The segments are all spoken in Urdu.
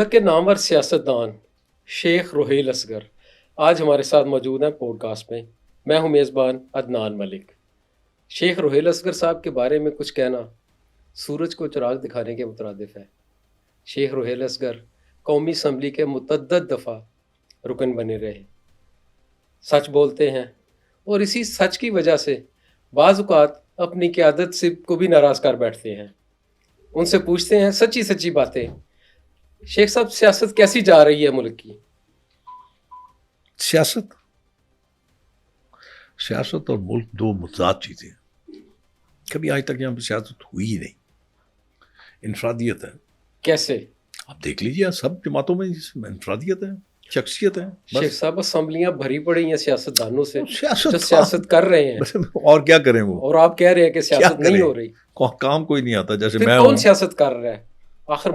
ملک کے نامور سیاستدان شیخ روہیل اصغر آج ہمارے ساتھ موجود ہیں پوڈ کاسٹ میں. میں ہوں میزبان عدنان ملک. شیخ روہیل اصغر صاحب کے بارے میں کچھ کہنا سورج کو چراغ دکھانے کے مترادف ہے. شیخ روہیل اصغر قومی اسمبلی کے متعدد دفعہ رکن بنے رہے. سچ بولتے ہیں اور اسی سچ کی وجہ سے بعض اوقات اپنی قیادت سے کو بھی ناراض کر بیٹھتے ہیں. ان سے پوچھتے ہیں سچی سچی باتیں. شیخ صاحب، سیاست کیسی جا رہی ہے ملک کی؟ سیاست اور ملک دو متضاد چیزیں ہیں. کبھی آج تک یہاں پہ سیاست ہوئی ہی نہیں. انفرادیت ہے. کیسے؟ آپ دیکھ لیجیے سب جماعتوں میں انفرادیت ہے، شخصیت ہے. شیخ صاحب، اسمبلیاں بھری پڑی ہیں سیاست دانوں سے جو سیاست سیاست کر رہے ہیں، اور کیا کریں وہ، اور آپ کہہ رہے ہیں کہ سیاست نہیں ہو رہی. کام کوئی نہیں آتا. جیسے پھر میں کون سیاست کر رہا ہے؟ آخر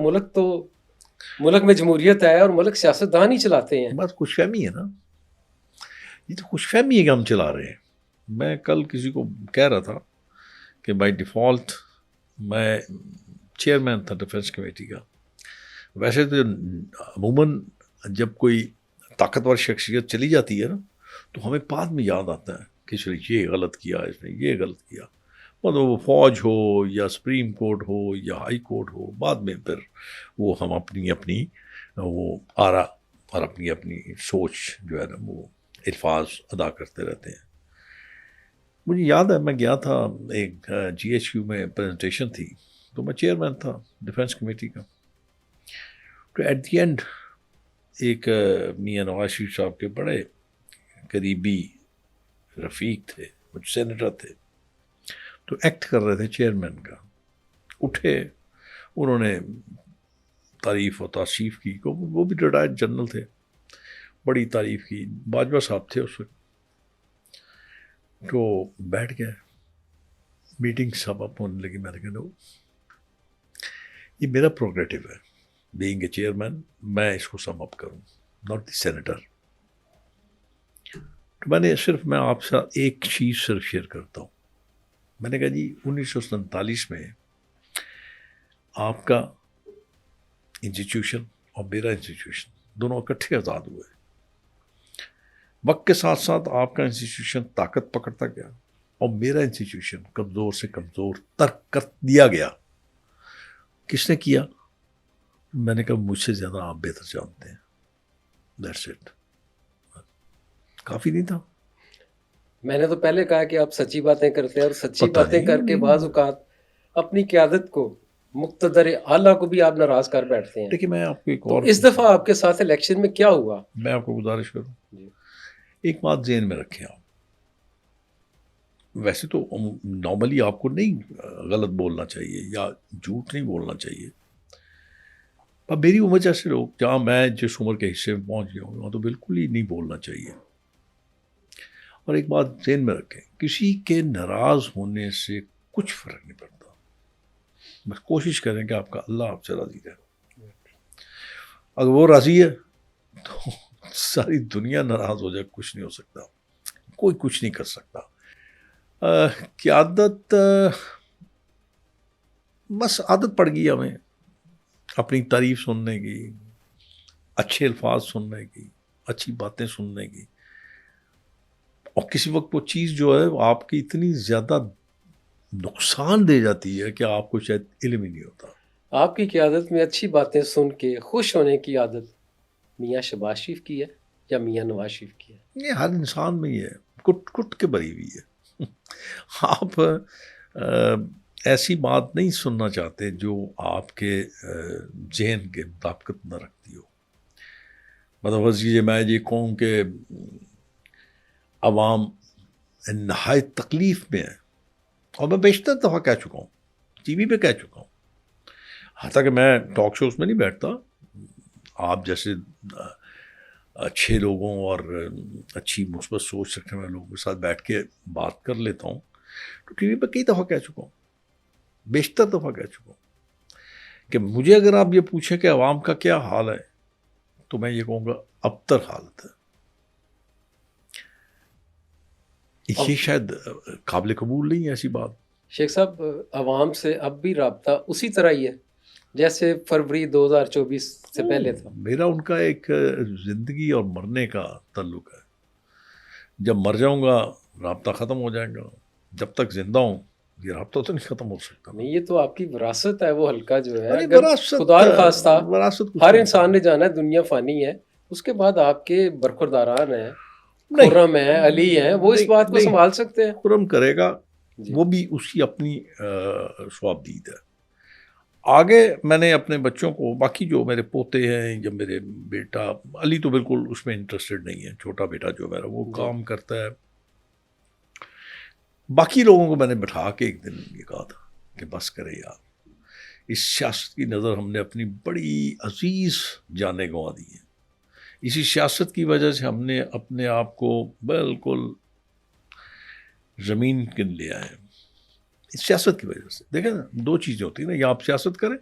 ملک میں جمہوریت ہے اور ملک سیاست دان ہی چلاتے ہیں. بس خوش فہمی ہے نا. یہ تو خوش فہمی ہے کہ ہم چلا رہے ہیں. میں کل کسی کو کہہ رہا تھا کہ بائی ڈیفالٹ میں چیئرمین تھا ڈیفینس کمیٹی کا. ویسے تو عموماً جب کوئی طاقتور شخصیت چلی جاتی ہے نا تو ہمیں بعد میں یاد آتا ہے کہ اس نے یہ غلط کیا، اس نے یہ غلط کیا. مطلب وہ فوج ہو یا سپریم کورٹ ہو یا ہائی کورٹ ہو، بعد میں پھر وہ ہم اپنی وہ آرا اور اپنی سوچ جو ہے نا وہ الفاظ ادا کرتے رہتے ہیں. مجھے یاد ہے میں گیا تھا ایک جی ایچ کیو میں پریزنٹیشن تھی، تو میں چیئرمین تھا ڈیفینس کمیٹی کا. تو ایٹ دی اینڈ ایک میاں نواز شریف صاحب کے بڑے قریبی رفیق تھے، وہ سینیٹر تھے، تو ایکٹ کر رہے تھے چیئرمین کا. اٹھے، انہوں نے تعریف و تعصیف کی. وہ بھی ریٹائرڈ جنرل تھے، بڑی تعریف کی. باجوہ صاحب تھے اس وقت، تو بیٹھ گئے. میٹنگ سب اپ ہونے لگی. میں نے کہا یہ میرا پروگریٹو ہے، بینگ اے چیئرمین میں اس کو سم اپ کروں، ناٹ دی سینیٹر. تو میں آپ سے ایک چیز صرف شیئر کرتا ہوں. میں نے کہا جی 1947 میں آپ کا انسٹیٹیوشن اور میرا انسٹیٹیوشن دونوں اکٹھے آزاد ہوئے. وقت کے ساتھ ساتھ آپ کا انسٹیٹیوشن طاقت پکڑتا گیا اور میرا انسٹیٹیوشن کمزور سے کمزور ترک کر دیا گیا. کس نے کیا؟ میں نے کہا مجھ سے زیادہ آپ بہتر جانتے ہیں. That's it. کافی نہیں تھا. میں نے تو پہلے کہا کہ آپ سچی باتیں کرتے ہیں اور سچی باتیں کر کے بعض اوقات اپنی قیادت کو، مقتدر اعلیٰ کو بھی آپ ناراض کر بیٹھتے ہیں. دیکھیے میں آپ کو ایک تو اور اس دفعہ آپ کے ساتھ الیکشن میں کیا ہوا؟ میں آپ کو گزارش کروں، ایک بات ذہن میں رکھیں آپ. ویسے تو نارملی آپ کو نہیں غلط بولنا چاہیے یا جھوٹ نہیں بولنا چاہیے، پر میری عمر جیسے لوگ، جہاں میں جس عمر کے حصے میں پہنچ گیا ہوں، وہاں تو بالکل ہی نہیں بولنا چاہیے. اور ایک بات ذہن میں رکھیں، کسی کے ناراض ہونے سے کچھ فرق نہیں پڑتا. بس کوشش کریں کہ آپ کا اللہ آپ سے راضی رہے. اگر وہ راضی ہے تو ساری دنیا ناراض ہو جائے، کچھ نہیں ہو سکتا، کوئی کچھ نہیں کر سکتا. قیادت بس عادت پڑ گئی ہمیں اپنی تعریف سننے کی، اچھے الفاظ سننے کی، اچھی باتیں سننے کی. اور کسی وقت وہ چیز جو ہے وہ آپ کی اتنی زیادہ نقصان دے جاتی ہے کہ آپ کو شاید علم ہی نہیں ہوتا. آپ کی قیادت میں اچھی باتیں سن کے خوش ہونے کی عادت میاں شہباز شریف کی ہے یا میاں نواز شریف کی ہے؟ یہ ہر انسان میں ہی ہے، کٹ کٹ کے بھری ہوئی ہے. آپ ایسی بات نہیں سننا چاہتے جو آپ کے ذہن کے مطابقت نہ رکھتی ہو. مطلب وزیر میں یہ کہوں کہ عوام نہایت تکلیف میں ہے، اور میں بیشتر دفعہ کہہ چکا ہوں، ٹی وی پہ کہہ چکا ہوں. حتیٰ کہ میں ٹاک شوز میں نہیں بیٹھتا، آپ جیسے اچھے لوگوں اور اچھی مثبت سوچ رکھنے والے لوگوں کے ساتھ بیٹھ کے بات کر لیتا ہوں. تو ٹی وی پہ کئی دفعہ کہہ چکا ہوں، بیشتر دفعہ کہہ چکا ہوں کہ مجھے اگر آپ یہ پوچھیں کہ عوام کا کیا حال ہے تو میں یہ کہوں گا ابتر حالت ہے. یہ شاید قابل قبول نہیں ہے ایسی بات. شیخ صاحب، عوام سے اب بھی رابطہ اسی طرح ہی ہے؟ جیسے فروری 2024 سے پہلے تھا؟ میرا ان کا ایک زندگی اور مرنے کا تعلق ہے. جب مر جاؤں گا رابطہ ختم ہو جائے گا، جب تک زندہ ہوں یہ رابطہ تو نہیں ختم ہو سکتا. نہیں، یہ تو آپ کی وراثت ہے، وہ حلقہ جو ہے. ارے اگر وراثت، خدا نخواستہ وراثت کچھ ہر نہیں. انسان نے جانا ہے، دنیا فانی ہے، اس کے بعد آپ کے برخورداران ہیں، نہیں، خرم ہیں، علی ہیں، وہ اس بات کو نہیں، سنبھال سکتے ہیں. خرم کرے گا، جی. وہ بھی اس کی اپنی صوابدید ہے. آگے میں نے اپنے بچوں کو، باقی جو میرے پوتے ہیں یا میرے بیٹا علی تو بالکل اس میں انٹرسٹڈ نہیں ہے، چھوٹا بیٹا جو میرا وہ کام کرتا ہے. باقی لوگوں کو میں نے بٹھا کے ایک دن یہ کہا تھا کہ بس کرے یار، اس سیاست کی نظر ہم نے اپنی بڑی عزیز جانیں گنوا دی ہیں. اسی سیاست کی وجہ سے ہم نے اپنے آپ کو بالکل زمین کن لیا ہے. اس سیاست کی وجہ سے دیکھیں نا، دو چیزیں ہوتی ہیں نا، یا آپ سیاست کریں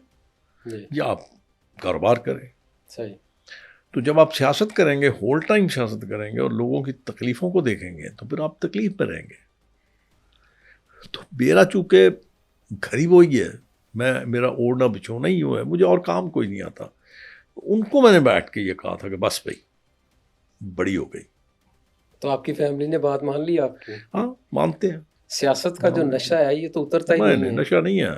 یا آپ کاروبار کریں. صحیح. تو جب آپ سیاست کریں گے، ہول ٹائم سیاست کریں گے اور لوگوں کی تکلیفوں کو دیکھیں گے تو پھر آپ تکلیف میں رہیں گے. تو میرا چونکہ گھر ہی وہی ہے، میرا اوڑھنا بچھونا ہی ہوا ہے، مجھے اور کام کوئی نہیں آتا. ان کو میں نے بیٹھ کے یہ کہا تھا کہ بس بھائی بڑی ہو گئی. تو آپ کی فیملی نے بات مان لی آپ کی؟ ہاں مانتے ہیں. سیاست کا جو نشہ ہے یہ تو اترتا ہی نہیں ہے. نشہ نہیں ہے،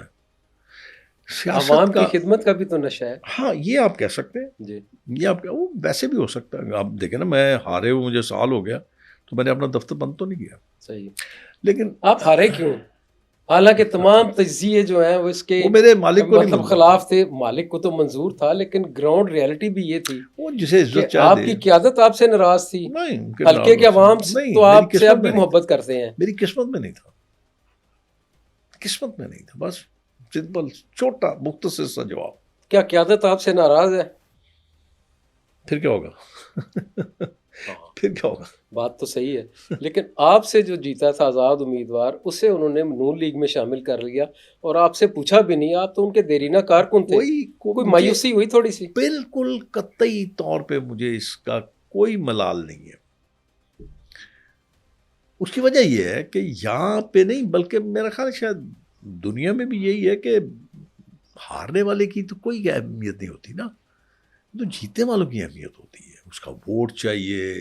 سیاست عوام کا کی خدمت کا بھی تو نشہ ہے. ہاں یہ آپ کہہ سکتے ہیں. جی. یہ آپ وہ ویسے بھی ہو سکتا ہے. آپ دیکھیں نا، میں ہارے ہوئے مجھے سال ہو گیا تو میں نے اپنا دفتر بند تو نہیں کیا. صحیح. لیکن آپ ہارے کیوں؟ حالانکہ تمام تجزیے جو ہیں وہ اس کے وہ میرے مالک کو نہیں مطلب منظور خلاف تھے. مالک کو تو منظور تھا، لیکن گراؤنڈ ریالٹی بھی یہ تھی وہ جسے کہ عزت چاہے آپ دے. کی قیادت آپ سے ناراض تھی. نہیں، حلقے کے عوام تو آپ سے اب بھی محبت کرتے ہیں. میری قسمت میں نہیں تھا، قسمت میں نہیں تھا. بس سمپل چھوٹا مختصر سا جواب. کیا قیادت آپ سے ناراض ہے؟ پھر کیا ہوگا؟ پھر کیا ہوگا؟ بات تو صحیح ہے، لیکن آپ سے جو جیتا تھا آزاد امیدوار، اسے انہوں نے نون لیگ میں شامل کر لیا اور آپ سے پوچھا بھی نہیں. آپ تو ان کے دیرینہ کارکن تھے. کوئی مایوسی ہوئی تھوڑی سی؟ بالکل قطعی طور پہ مجھے اس کا کوئی ملال نہیں ہے. اس کی وجہ یہ ہے کہ یہاں پہ نہیں بلکہ میرا خیال شاید دنیا میں بھی یہی ہے کہ ہارنے والے کی تو کوئی اہمیت نہیں ہوتی نا، تو جیتنے والوں کی اہمیت ہوتی ہے. اس کا ووٹ چاہیے،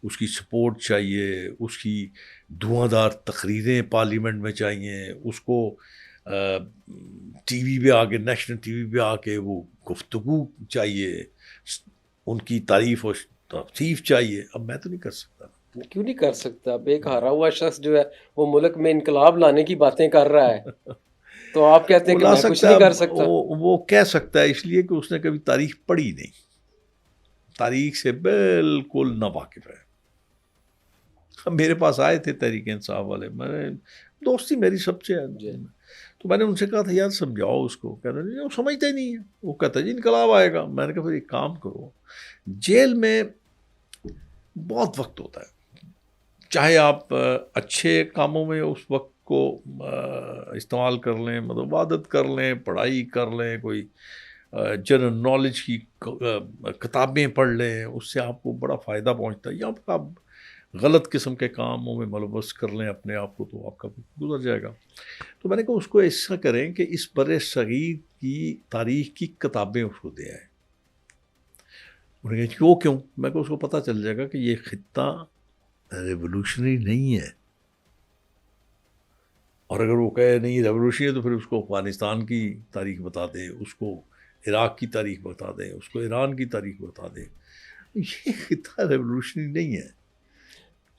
اس کی سپورٹ چاہیے، اس کی دھواں دار تقریریں پارلیمنٹ میں چاہیے، اس کو ٹی وی پہ آ کے، نیشنل ٹی وی پہ آ کے وہ گفتگو چاہیے، ان کی تعریف و توصیف چاہیے. اب میں تو نہیں کر سکتا. کیوں نہیں کر سکتا؟ اب ایک ہارا ہوا شخص جو ہے وہ ملک میں انقلاب لانے کی باتیں کر رہا ہے، تو آپ کہتے ہیں کہ میں کچھ نہیں کر سکتا. وہ کہہ سکتا ہے اس لیے کہ اس نے کبھی تاریخ پڑھی نہیں، تاریخ سے بالکل ناواقف ہے. میرے پاس آئے تھے تحریک انصاف والے، میں نے دوستی میری سب سے ہے، تو میں نے ان سے کہا تھا یار سمجھاؤ اس کو. کہتا نہیں، وہ سمجھتا ہی نہیں ہے. وہ کہتا جی انقلاب آئے گا. میں نے کہا پھر ایک کام کرو، جیل میں بہت وقت ہوتا ہے، چاہے آپ اچھے کاموں میں اس وقت کو استعمال کر لیں، مطلب عبادت کر لیں، پڑھائی کر لیں، کوئی جنرل نالج کی کتابیں پڑھ لیں، اس سے آپ کو بڑا فائدہ پہنچتا ہے. یا پھر آپ غلط قسم کے کاموں میں ملوث کر لیں اپنے آپ کو تو آپ کا گزر جائے گا. تو میں نے کہا اس کو ایسا کریں کہ اس بر صغیر کی تاریخ کی کتابیں اس کو دے آئیں. انہوں نے کہا وہ کیوں؟ میں کہا اس کو پتہ چل جائے گا کہ یہ خطہ ریولوشنری نہیں ہے، اور اگر وہ کہے نہیں ریولوشنری ہے تو پھر اس کو افغانستان کی تاریخ بتا دیں، اس کو عراق کی تاریخ بتا دیں، اس کو ایران کی تاریخ بتا دیں. یہ خطہ ریولوشنری نہیں ہے.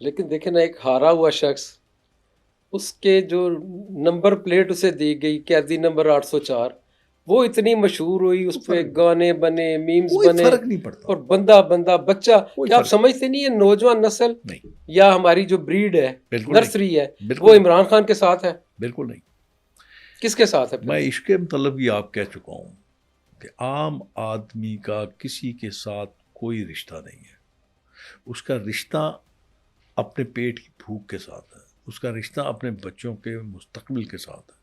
لیکن دیکھیں نا، ایک ہارا ہوا شخص، اس کے جو نمبر پلیٹ اسے دی گئی قیدی نمبر 804، وہ اتنی مشہور ہوئی، اس پہ گانے بنے، میمز بنے، فرق نہیں پڑتا. اور بندہ بچہ، کیا آپ سمجھتے نہیں ہے نوجوان نسل یا ہماری جو بریڈ ہے، نرسری ہے، وہ عمران خان کے ساتھ ہے؟ بالکل نہیں. کس کے ساتھ ہے؟ میں عشق مطلب یہ آپ کہہ چکا ہوں کہ عام آدمی کا کسی کے ساتھ کوئی رشتہ نہیں ہے. اس کا رشتہ اپنے پیٹ کی بھوک کے ساتھ ہے، اس کا رشتہ اپنے بچوں کے مستقبل کے ساتھ ہے.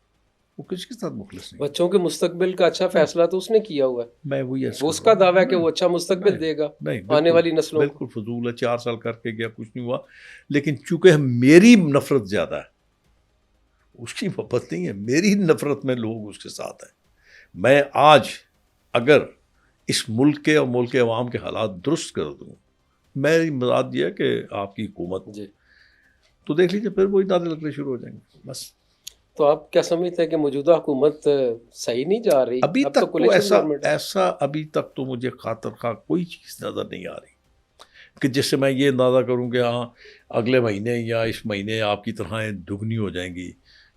وہ کسی کے ساتھ مخلص نہیں. بچوں کے مستقبل کا اچھا فیصلہ تو اس نے کیا ہوا ہے. میں وہی وہ اس کا دعویٰ ہے کہ وہ اچھا مستقبل دے گا آنے والی نسلوں کو. بالکل فضول ہے. 4 سال کر کے گیا، کچھ نہیں ہوا. لیکن چونکہ میری نفرت زیادہ ہے، اس کی محبت نہیں ہے. میری نفرت میں لوگ اس کے ساتھ ہیں. میں آج اگر اس ملک کے اور ملک کے عوام کے حالات درست کر دوں، میری مزاد یہ ہے کہ آپ کی حکومت جی، تو دیکھ لیجیے پھر وہی نعرے لگنے شروع ہو جائیں گے بس۔ تو آپ کیا سمجھتے ہیں کہ موجودہ حکومت صحیح نہیں جا رہی؟ ابھی اب تک تو کولیشن گورنمنٹ ہے۔ ایسا ابھی تک تو مجھے خاطر خواہ کوئی چیز نظر نہیں آ رہی کہ جس سے میں یہ اندازہ کروں کہ ہاں اگلے مہینے یا اس مہینے آپ کی تنخواہیں دگنی ہو جائیں گی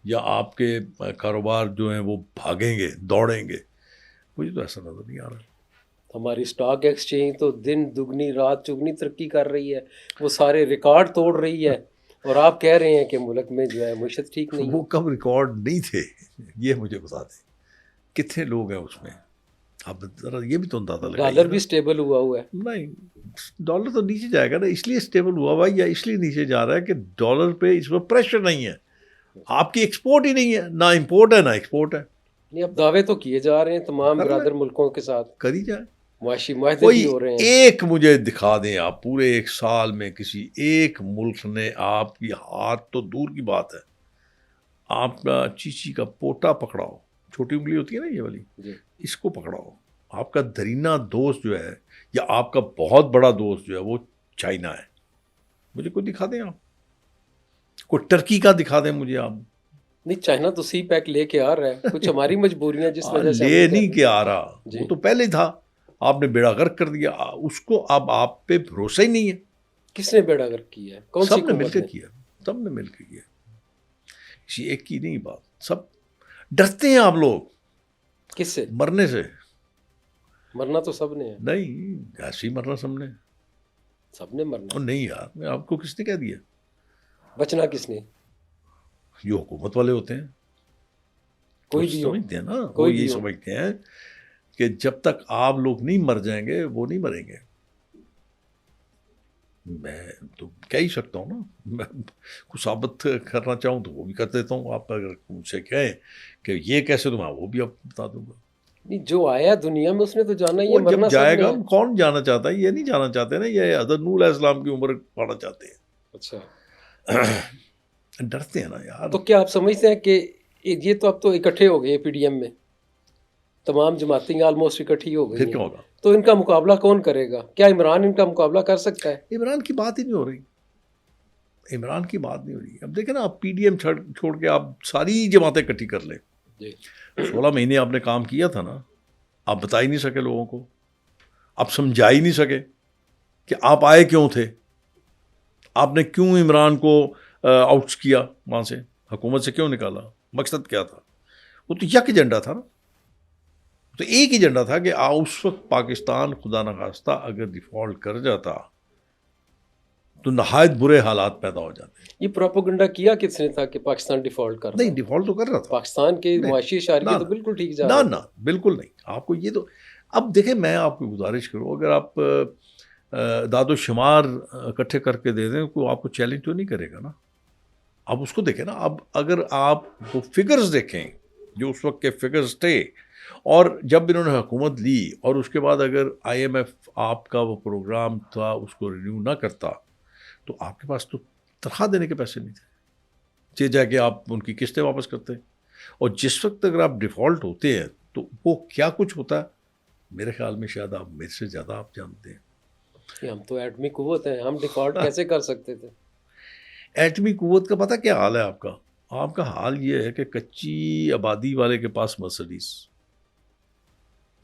یا آپ کے کاروبار جو ہیں وہ بھاگیں گے دوڑیں گے، مجھے تو ایسا نظر نہیں آ رہا۔ ہماری سٹاک ایکسچینج تو دن دگنی رات چگنی ترقی کر رہی ہے، وہ سارے ریکارڈ توڑ رہی ہے، اور آپ کہہ رہے ہیں کہ ملک میں جو ہے معیشت ٹھیک نہیں ہے۔ وہ کب ریکارڈ نہیں تھے یہ مجھے بتا دیں، کتنے لوگ ہیں اس میں؟ آپ ذرا یہ بھی تو اندازہ لگائیے ڈالر نا۔ بھی سٹیبل ہوا ہوا ہے۔ نہیں، ڈالر تو نیچے جائے گا نا، اس لیے اسٹیبل ہوا ہوا ہے یا اس لیے نیچے جا رہا ہے کہ ڈالر پہ اس وقت پریشر نہیں ہے، آپ کی ایکسپورٹ ہی نہیں ہے، نہ امپورٹ ہے نہ ایکسپورٹ ہے۔ نہیں، اب دعوے تو کیے جا رہے ہیں تمام کر لیں، برادر ملکوں کے ساتھ، کر ہی جائے۔ معاشی معاہدے کوئی بھی ہو رہے ہیں۔ ایک مجھے دکھا دیں آپ پورے ایک سال میں کسی ایک ملک نے آپ کی ہاتھ تو دور کی بات ہے، آپ کا چیچی کا پوٹا پکڑاؤ، چھوٹی انگلی ہوتی ہے نا یہ والی، جی، اس کو پکڑاؤ، آپ کا درینہ دوست جو ہے یا آپ کا بہت بڑا دوست جو ہے وہ چائنا ہے، مجھے کوئی دکھا دیں آپ، کوئی ٹرکی کا دکھا دیں مجھے آپ۔ نہیں، چائنا تو سی پیک لے کے آ رہا ہے، کچھ ہماری مجبوریاں جس وجہ سے ہم لے کر نہیں رہے کے آ رہا، جی۔ وہ تو پہلے تھا، آپ نے بیڑا غرق کر دیا اس کو، اب آپ پہ بھروسہ ہی نہیں ہے۔ کس نے بیڑا غرق کیا ہے؟ کون سی سب نے مل حکومت کے نے؟ کیا، سب نے مل کے کیا، کسی ایک کی نہیں بات، سب ڈرتے ہیں آپ لوگ کس سے؟ مرنے سے۔ مرنا تو سب نے ہے، نہیں، ایسے ہی مرنا سب نے، سب نے مرنا اور ہے۔ نہیں یار، میں آپ کو کس نے کہہ دیا؟ بچنا کس نے؟ جو حکومت والے ہوتے ہیں وہ کوئی بھی ہو، سمجھتے ہیں نا، وہ کوئی یہی بھی ہو۔ سمجھتے ہیں کہ جب تک آپ لوگ نہیں مر جائیں گے وہ نہیں مریں گے۔ میں تو کہہ ہی سکتا ہوں نا، میں کچھ ثابت کرنا چاہوں تو وہ بھی کر دیتا ہوں، آپ اگر مجھ سے کہیں کہ یہ کیسے، تو میں وہ بھی آپ بتا دوں گا۔ نہیں، جو آیا دنیا میں اس نے تو جانا ہی وہ ہے، جب مرنا سب جائے نے گا، ہے۔ کون جانا چاہتا ہے؟ یہ نہیں جانا چاہتے نا، یہ حضرت نوح علیہ السلام کی عمر پانا چاہتے اچھا، ہیں، ڈرتے ہیں نا یار۔ تو کیا آپ سمجھتے ہیں کہ یہ تو اب تو اکٹھے ہو گئے پی ڈی ایم میں، تمام جماعتیں آلموسٹ اکٹھی ہو پھر گئی کیا ہیں، ہوگا؟ تو ان کا مقابلہ کون کرے گا؟ کیا عمران ان کا مقابلہ کر سکتا ہے؟ عمران کی بات ہی نہیں ہو رہی، عمران کی بات نہیں ہو رہی۔ اب دیکھیں نا، آپ پی ڈی ایم چھوڑ کے آپ ساری جماعتیں اکٹھی کر لیں، جی، 16 مہینے آپ نے کام کیا تھا نا، آپ بتا ہی نہیں سکے لوگوں کو، آپ سمجھا ہی نہیں سکے کہ آپ آئے کیوں تھے، آپ نے کیوں عمران کو آؤٹس کیا وہاں سے، حکومت سے کیوں نکالا، مقصد کیا تھا؟ وہ تو یک ایجنڈا تھا نا، تو ایک ایجنڈا تھا کہ اس وقت پاکستان خدا نخواستہ اگر ڈیفالٹ کر جاتا تو نہایت برے حالات پیدا ہو جاتے۔ یہ پروپیگنڈا کیا کس نے تھا کہ پاکستان ڈیفالٹ کر رہا نہیں، ہے؟ ڈیفالٹ تو کر رہا تھا پاکستان کے نہیں، معاشی اشاریے نہ تو بالکل ٹھیک جا نہ رہے نہ تھے۔ بالکل نہیں، آپ کو یہ تو، اب دیکھیں میں آپ کو گزارش کروں، اگر آپ داد و شمار اکٹھے کر کے دے دیں تو آپ کو چیلنج تو نہیں کرے گا نا۔ اب اس کو دیکھیں نا، اب اگر آپ وہ فگرز دیکھیں جو اس وقت کے فگرز تھے، اور جب انہوں نے حکومت لی اور اس کے بعد اگر آئی ایم ایف آپ کا وہ پروگرام تھا اس کو رینیو نہ کرتا تو آپ کے پاس تو تنخواہ دینے کے پیسے نہیں تھے، جا کے آپ ان کی قسطیں واپس کرتے۔ اور جس وقت اگر آپ ڈیفالٹ ہوتے ہیں تو وہ کیا کچھ ہوتا ہے، میرے خیال میں شاید آپ میرے سے زیادہ آپ جانتے ہیں۔ کہ ہم تو ایٹمی قوت ہیں، ہم ڈیفالٹ کیسے کر سکتے تھے؟ ایٹمی قوت کا پتہ کیا حال ہے آپ کا؟ آپ کا حال یہ ہے کہ کچی آبادی والے کے پاس مرسڈیز،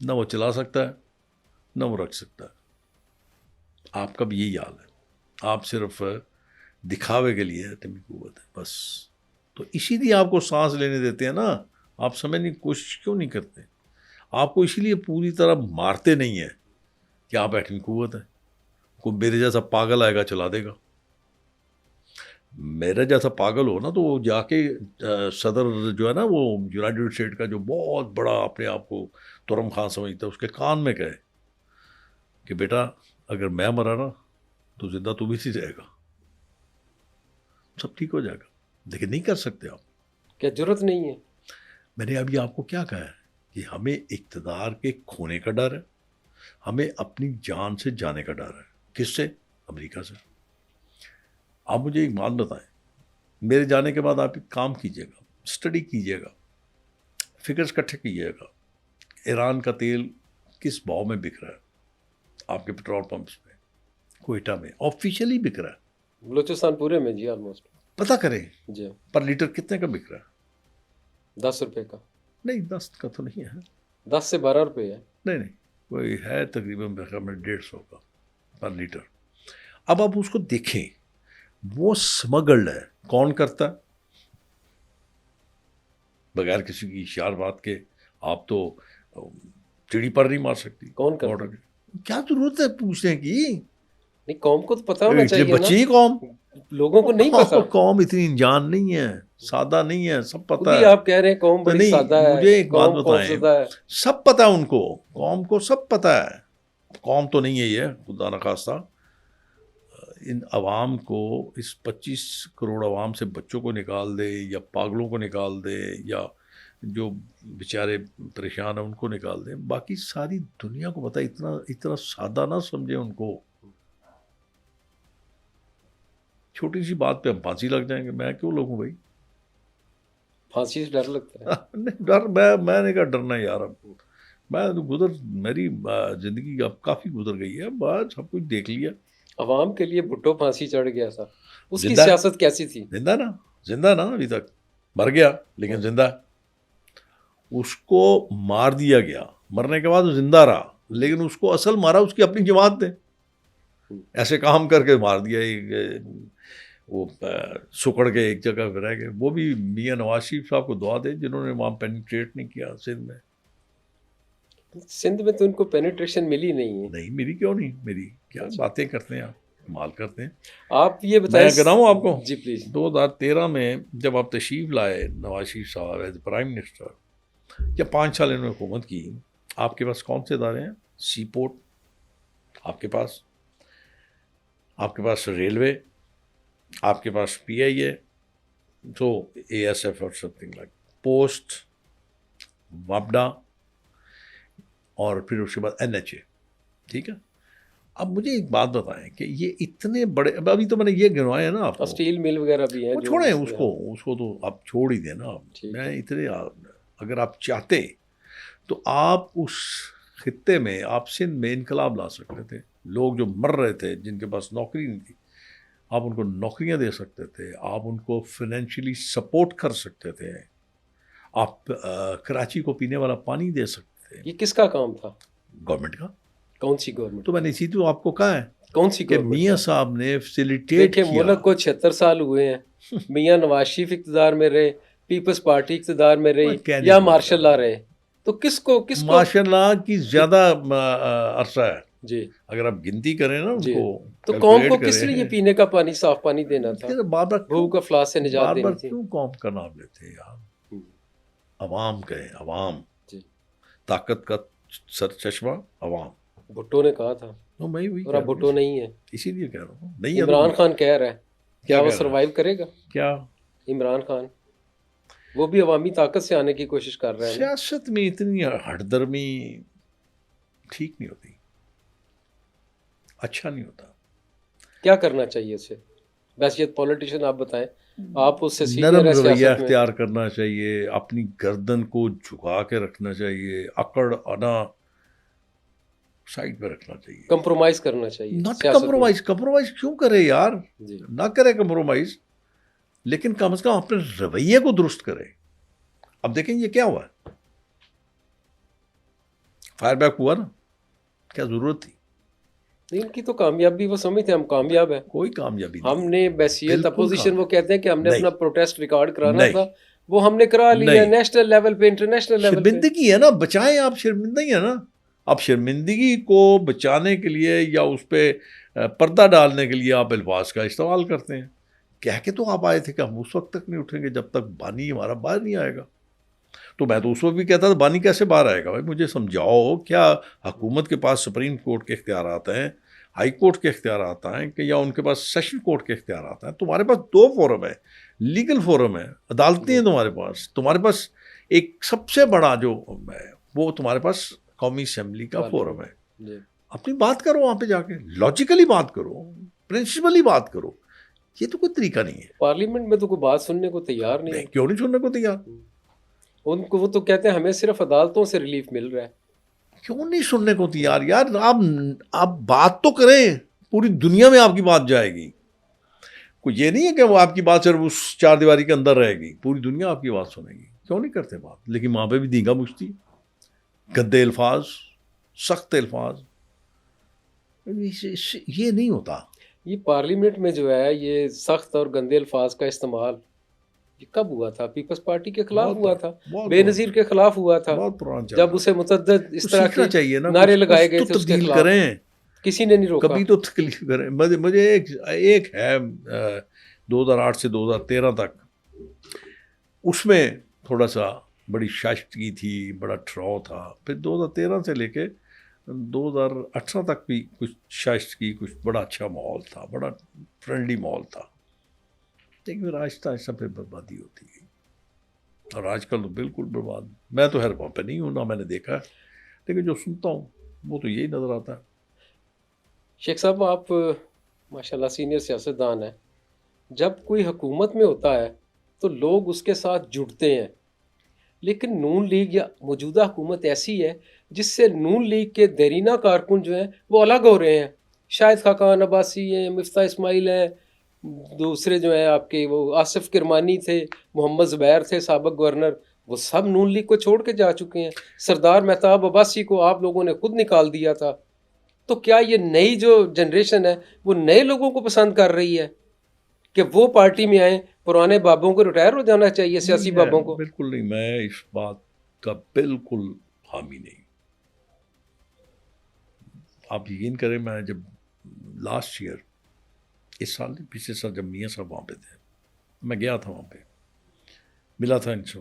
نہ وہ چلا سکتا ہے نہ وہ رکھ سکتا ہے، آپ کا بھی یہی حال ہے، آپ صرف دکھاوے کے لیے ایٹمی قوت ہے بس۔ تو اسی لیے آپ کو سانس لینے دیتے ہیں نا، آپ سمجھنے کی کوشش کیوں نہیں کرتے؟ آپ کو اسی لیے پوری طرح مارتے نہیں ہیں کہ آپ ایٹمی قوت ہے، کوئی میرے جیسا پاگل آئے گا چلا دے گا، میرا جیسا پاگل ہو نا تو وہ جا کے صدر جو ہے نا وہ یونائٹڈ اسٹیٹ کا جو بہت بڑا اپنے آپ کو ترم خان سمجھتا ہے، اس کے کان میں کہے کہ بیٹا اگر میں مرا نا تو زندہ تو بھی نہیں رہے گا، سب ٹھیک ہو جائے گا، لیکن نہیں کر سکتے آپ۔ کیا جرت نہیں ہے؟ میں نے ابھی آپ کو کیا کہا ہے کہ ہمیں اقتدار کے کھونے کا ڈر ہے، ہمیں اپنی جان سے جانے کا ڈر ہے۔ کس سے؟ امریکہ سے۔ آپ مجھے ایک بات بتائیں، میرے جانے کے بعد آپ ایک کام کیجیے گا، اسٹڈی کیجیے گا، فگرز اکٹھے کیجیے گا، ایران کا تیل کس بھاؤ میں بک رہا ہے آپ کے پیٹرول پمپس پہ کوئٹہ میں آفیشیلی بک رہا ہے بلوچستان پورے میں جی آلموسٹ پتہ کریں جی پر لیٹر کتنے کا بک رہا ہے 10 روپے کا نہیں 10 کا تو نہیں ہے 10 سے 12 روپے ہے نہیں کوئی ہے تقریباً میرے خیال میں 150 کا پر لیٹر اب آپ اس کو دیکھیں وہ سمگلڈ ہے کون کرتا ہے بغیر کسی کی اشار بات کے آپ تو چڑی پر نہیں مار سکتی کون کرتا بارڈر کی کیا ضرورت ہے پوچھنے کی نہیں قوم کو تو پتا ہونا اتنے چاہیے بچی نا قوم لوگوں کو نہیں پتا قوم اتنی انجان نہیں ہے سادہ نہیں ہے سب خود پتہ ہی ہے آپ کہہ رہے ہیں قوم تو بڑی نہیں سادہ ہے مجھے ایک بات قوم بتائیں خوفزدہ ہے سب پتہ ہے ان کو قوم کو سب پتہ ہے قوم تو نہیں ہے یہ خدا نخواستہ ان عوام کو اس 25 کروڑ عوام سے بچوں کو نکال دے یا پاگلوں کو نکال دے یا جو بیچارے پریشان ہیں ان کو نکال دیں باقی ساری دنیا کو پتہ اتنا سادہ نہ سمجھے ان کو چھوٹی سی بات پہ ہم پھانسی لگ جائیں گے میں کیوں لگوں بھائی پھانسی سے ڈر لگتا ہے نہیں ڈر میں نے کہا ڈرنا یار اب میں میری زندگی اب کافی گزر گئی ہے بس سب کچھ دیکھ لیا عوام کے لیے بھٹو پھانسی چڑھ گیا تھا اس کی زندہ سیاست کیسی تھی زندہ نا ابھی تک مر گیا لیکن زندہ اس کو مار دیا گیا مرنے کے بعد وہ زندہ رہا لیکن اس کو اصل مارا اس کی اپنی جماعت نے ایسے کام کر کے مار دیا وہ سکڑ کے ایک جگہ پہ رہ گئے وہ بھی میاں نواز شریف صاحب کو دعا دے جنہوں نے وہاں پینیٹریٹ نہیں کیا سندھ میں تو ان کو پینیٹریشن ملی نہیں ہے نہیں میری کیوں نہیں میری کیا باتیں کرتے ہیں آپ کمال کرتے ہیں آپ یہ بتائیں میں بتاؤں آپ کو جی پلیز 2013 میں جب آپ تشریف لائے نواز شریف صاحب ایز پرائم منسٹر یا 5 سال انہوں نے حکومت کی آپ کے پاس کون سے ادارے ہیں سی پورٹ آپ کے پاس ریلوے آپ کے پاس پی آئی اے تو اے ایس ایف اور سم تھنگ لائک پوسٹ وابڈا اور پھر اس کے بعد این ایچ اے ٹھیک ہے اب مجھے ایک بات بتائیں کہ یہ اتنے بڑے ابھی تو میں نے یہ گنوائے ہیں نا آپ کو اسٹیل مل وغیرہ بھی ہیں وہ چھوڑیں اس کو تو آپ چھوڑ ہی دیں نا میں اتنے اگر آپ چاہتے تو آپ اس خطے میں آپ سندھ میں انقلاب لا سکتے تھے لوگ جو مر رہے تھے جن کے پاس نوکری نہیں تھی آپ ان کو نوکریاں دے سکتے تھے آپ ان کو فائنینشلی سپورٹ کر سکتے تھے آپ کراچی کو پینے والا پانی دے سکتے تھے یہ کس کا کام تھا گورنمنٹ کا کون سی گورنمنٹ تو میں نے اسی تو آپ کو کہا ہے کون سی کہ میاں صاحب نے فیسیلیٹیٹ کیا ملک کو 76 سال ہوئے ہیں میاں نواز شریف اقتدار میں رہے پیپلز پارٹی اقتدار میں رہی یا مارشل لا رہے تو کس کو ماشاء اللہ کی زیادہ عرصہ ہے جی اگر آپ گنتی کریں نا ان کو تو قوم کو کس لیے پینے کا پانی صاف پانی دینا تھا بار بار بھوک افلاس سے نجات دینی تھی کیوں قوم کا نام لیتے ہیں یار عوام کہیں عوام جی طاقت کا سر چشمہ عوام بھٹو نے کہا تھا اور اب بھٹو نہیں ہے اسی لیے کہہ رہا ہوں نہیں عمران خان کہہ رہا ہے کیا وہ سروائیو کرے گا کیا عمران خان وہ بھی عوامی طاقت سے آنے کی کوشش کر رہا ہے سیاست میں اتنی ہٹ درمی ٹھیک نہیں ہوتی اچھا نہیں ہوتا کیا کرنا چاہیے اسے ویسے پولیٹیشین آپ بتائیں آپ اس سے نرم رویہ اختیار کرنا چاہیے اپنی گردن کو جھکا کے رکھنا چاہیے اکڑ انا سائڈ پہ رکھنا چاہیے کمپرومائز کرنا چاہیے ناٹ کمپرومائز کیوں کرے یار نہ کرے کمپرومائز لیکن کم از کم اپنے رویے کو درست کرے اب دیکھیں یہ کیا ہوا ہے فائر بیک ہوا نا کیا ضرورت تھی ان کی تو کامیابی وہ سمجھتے ہیں ہم کامیاب ہیں کوئی کامیابی نہیں ہم نے بحثیت اپوزیشن وہ کہتے ہیں کہ ہم نے اپنا پروٹیسٹ ریکارڈ کرانا تھا وہ ہم نے کرا لیا نیشنل لیول پہ انٹرنیشنل لیول پہ شرمندگی ہے نا بچائیں آپ شرمندگی ہے نا آپ شرمندگی کو بچانے کے لیے یا اس پہ پردہ ڈالنے کے لیے آپ الفاظ کا استعمال کرتے ہیں کہہ کے تو آپ آئے تھے کہ ہم اس وقت تک نہیں اٹھیں گے جب تک بانی ہمارا باہر نہیں آئے گا تو میں تو اس وقت بھی کہتا تھا بانی کیسے باہر آئے گا بھائی مجھے سمجھاؤ کیا حکومت کے پاس سپریم کورٹ کے اختیارات ہیں ہائی کورٹ کے اختیارات ہیں کہ یا ان کے پاس سیشن کورٹ کے اختیارات ہیں تمہارے پاس 2 فورم ہے لیگل فورم ہے عدالتیں ہیں تمہارے پاس ایک سب سے بڑا جو ہے وہ تمہارے پاس قومی اسمبلی کا فورم ہے اپنی بات کرو وہاں پہ جا کے لاجیکلی بات کرو پرنسپلی بات کرو یہ تو کوئی طریقہ نہیں ہے پارلیمنٹ میں تو کوئی بات سننے کو تیار نہیں ہے کیوں نہیں سننے کو تیار ان کو وہ تو کہتے ہیں ہمیں صرف عدالتوں سے ریلیف مل رہا ہے کیوں نہیں سننے کو تیار؟ یار آپ بات تو کریں، پوری دنیا میں آپ کی بات جائے گی. کوئی یہ نہیں ہے کہ وہ آپ کی بات صرف اس چار دیواری کے اندر رہے گی، پوری دنیا آپ کی بات سنے گی. کیوں نہیں کرتے بات؟ لیکن وہاں پہ بھی دینگا مشتی، گندے الفاظ، سخت الفاظ. یہ نہیں ہوتا. یہ پارلیمنٹ میں جو ہے یہ سخت اور گندے الفاظ کا استعمال یہ کب ہوا تھا؟ پیپلز پارٹی کے خلاف ہوا تھا، بے نظیر کے خلاف ہوا تھا، بہت پرانا چل جب رہا. اسے متعدد اس طرح سیکھنا کے چاہیے نا، نعرے کچھ لگائے گئے تو تھے اس کے تبدیل خلاف، کریں. کسی نے نہیں روکا. کبھی تو تکلیف کریں. مجھے ایک ہے 2008 سے 2013 تک، اس میں تھوڑا سا بڑی شائستگی تھی، بڑا ٹھراؤ تھا. پھر 2013 سے لے کے 2018 تک بھی کچھ شائستگی، کچھ بڑا اچھا ماحول تھا، بڑا فرینڈلی ماحول تھا. لیکن پھر آہستہ آہستہ پھر بربادی ہوتی گئی، اور آج کل تو بالکل برباد. میں تو ہر وہاں پہ نہیں ہوں، نہ میں نے دیکھا ہے، لیکن جو سنتا ہوں وہ تو یہی نظر آتا ہے. شیخ صاحب آپ ماشاء اللہ سینئر سیاستدان ہیں، جب کوئی حکومت میں ہوتا ہے تو لوگ اس کے ساتھ جڑتے ہیں، لیکن نون لیگ یا موجودہ حکومت ایسی ہے جس سے نون لیگ کے دیرینہ کارکن جو ہیں وہ الگ ہو رہے ہیں. شاہد خاقان عباسی ہیں، مفتاح اسماعیل ہیں، دوسرے جو ہیں آپ کے وہ آصف کرمانی تھے، محمد زبیر تھے سابق گورنر، وہ سب نون لیگ کو چھوڑ کے جا چکے ہیں. سردار مہتاب عباسی کو آپ لوگوں نے خود نکال دیا تھا. تو کیا یہ نئی جو جنریشن ہے وہ نئے لوگوں کو پسند کر رہی ہے کہ وہ پارٹی میں آئیں؟ پرانے بابوں کو ریٹائر ہو جانا چاہیے، سیاسی بابوں کو. بالکل نہیں، میں اس بات کا بالکل حامی نہیں. آپ یقین کریں، میں جب لاسٹ ایئر، اس سال نہیں پچھلے سال، جب میاں صاحب وہاں پہ تھے، میں گیا تھا وہاں پہ، ملا تھا ان سے.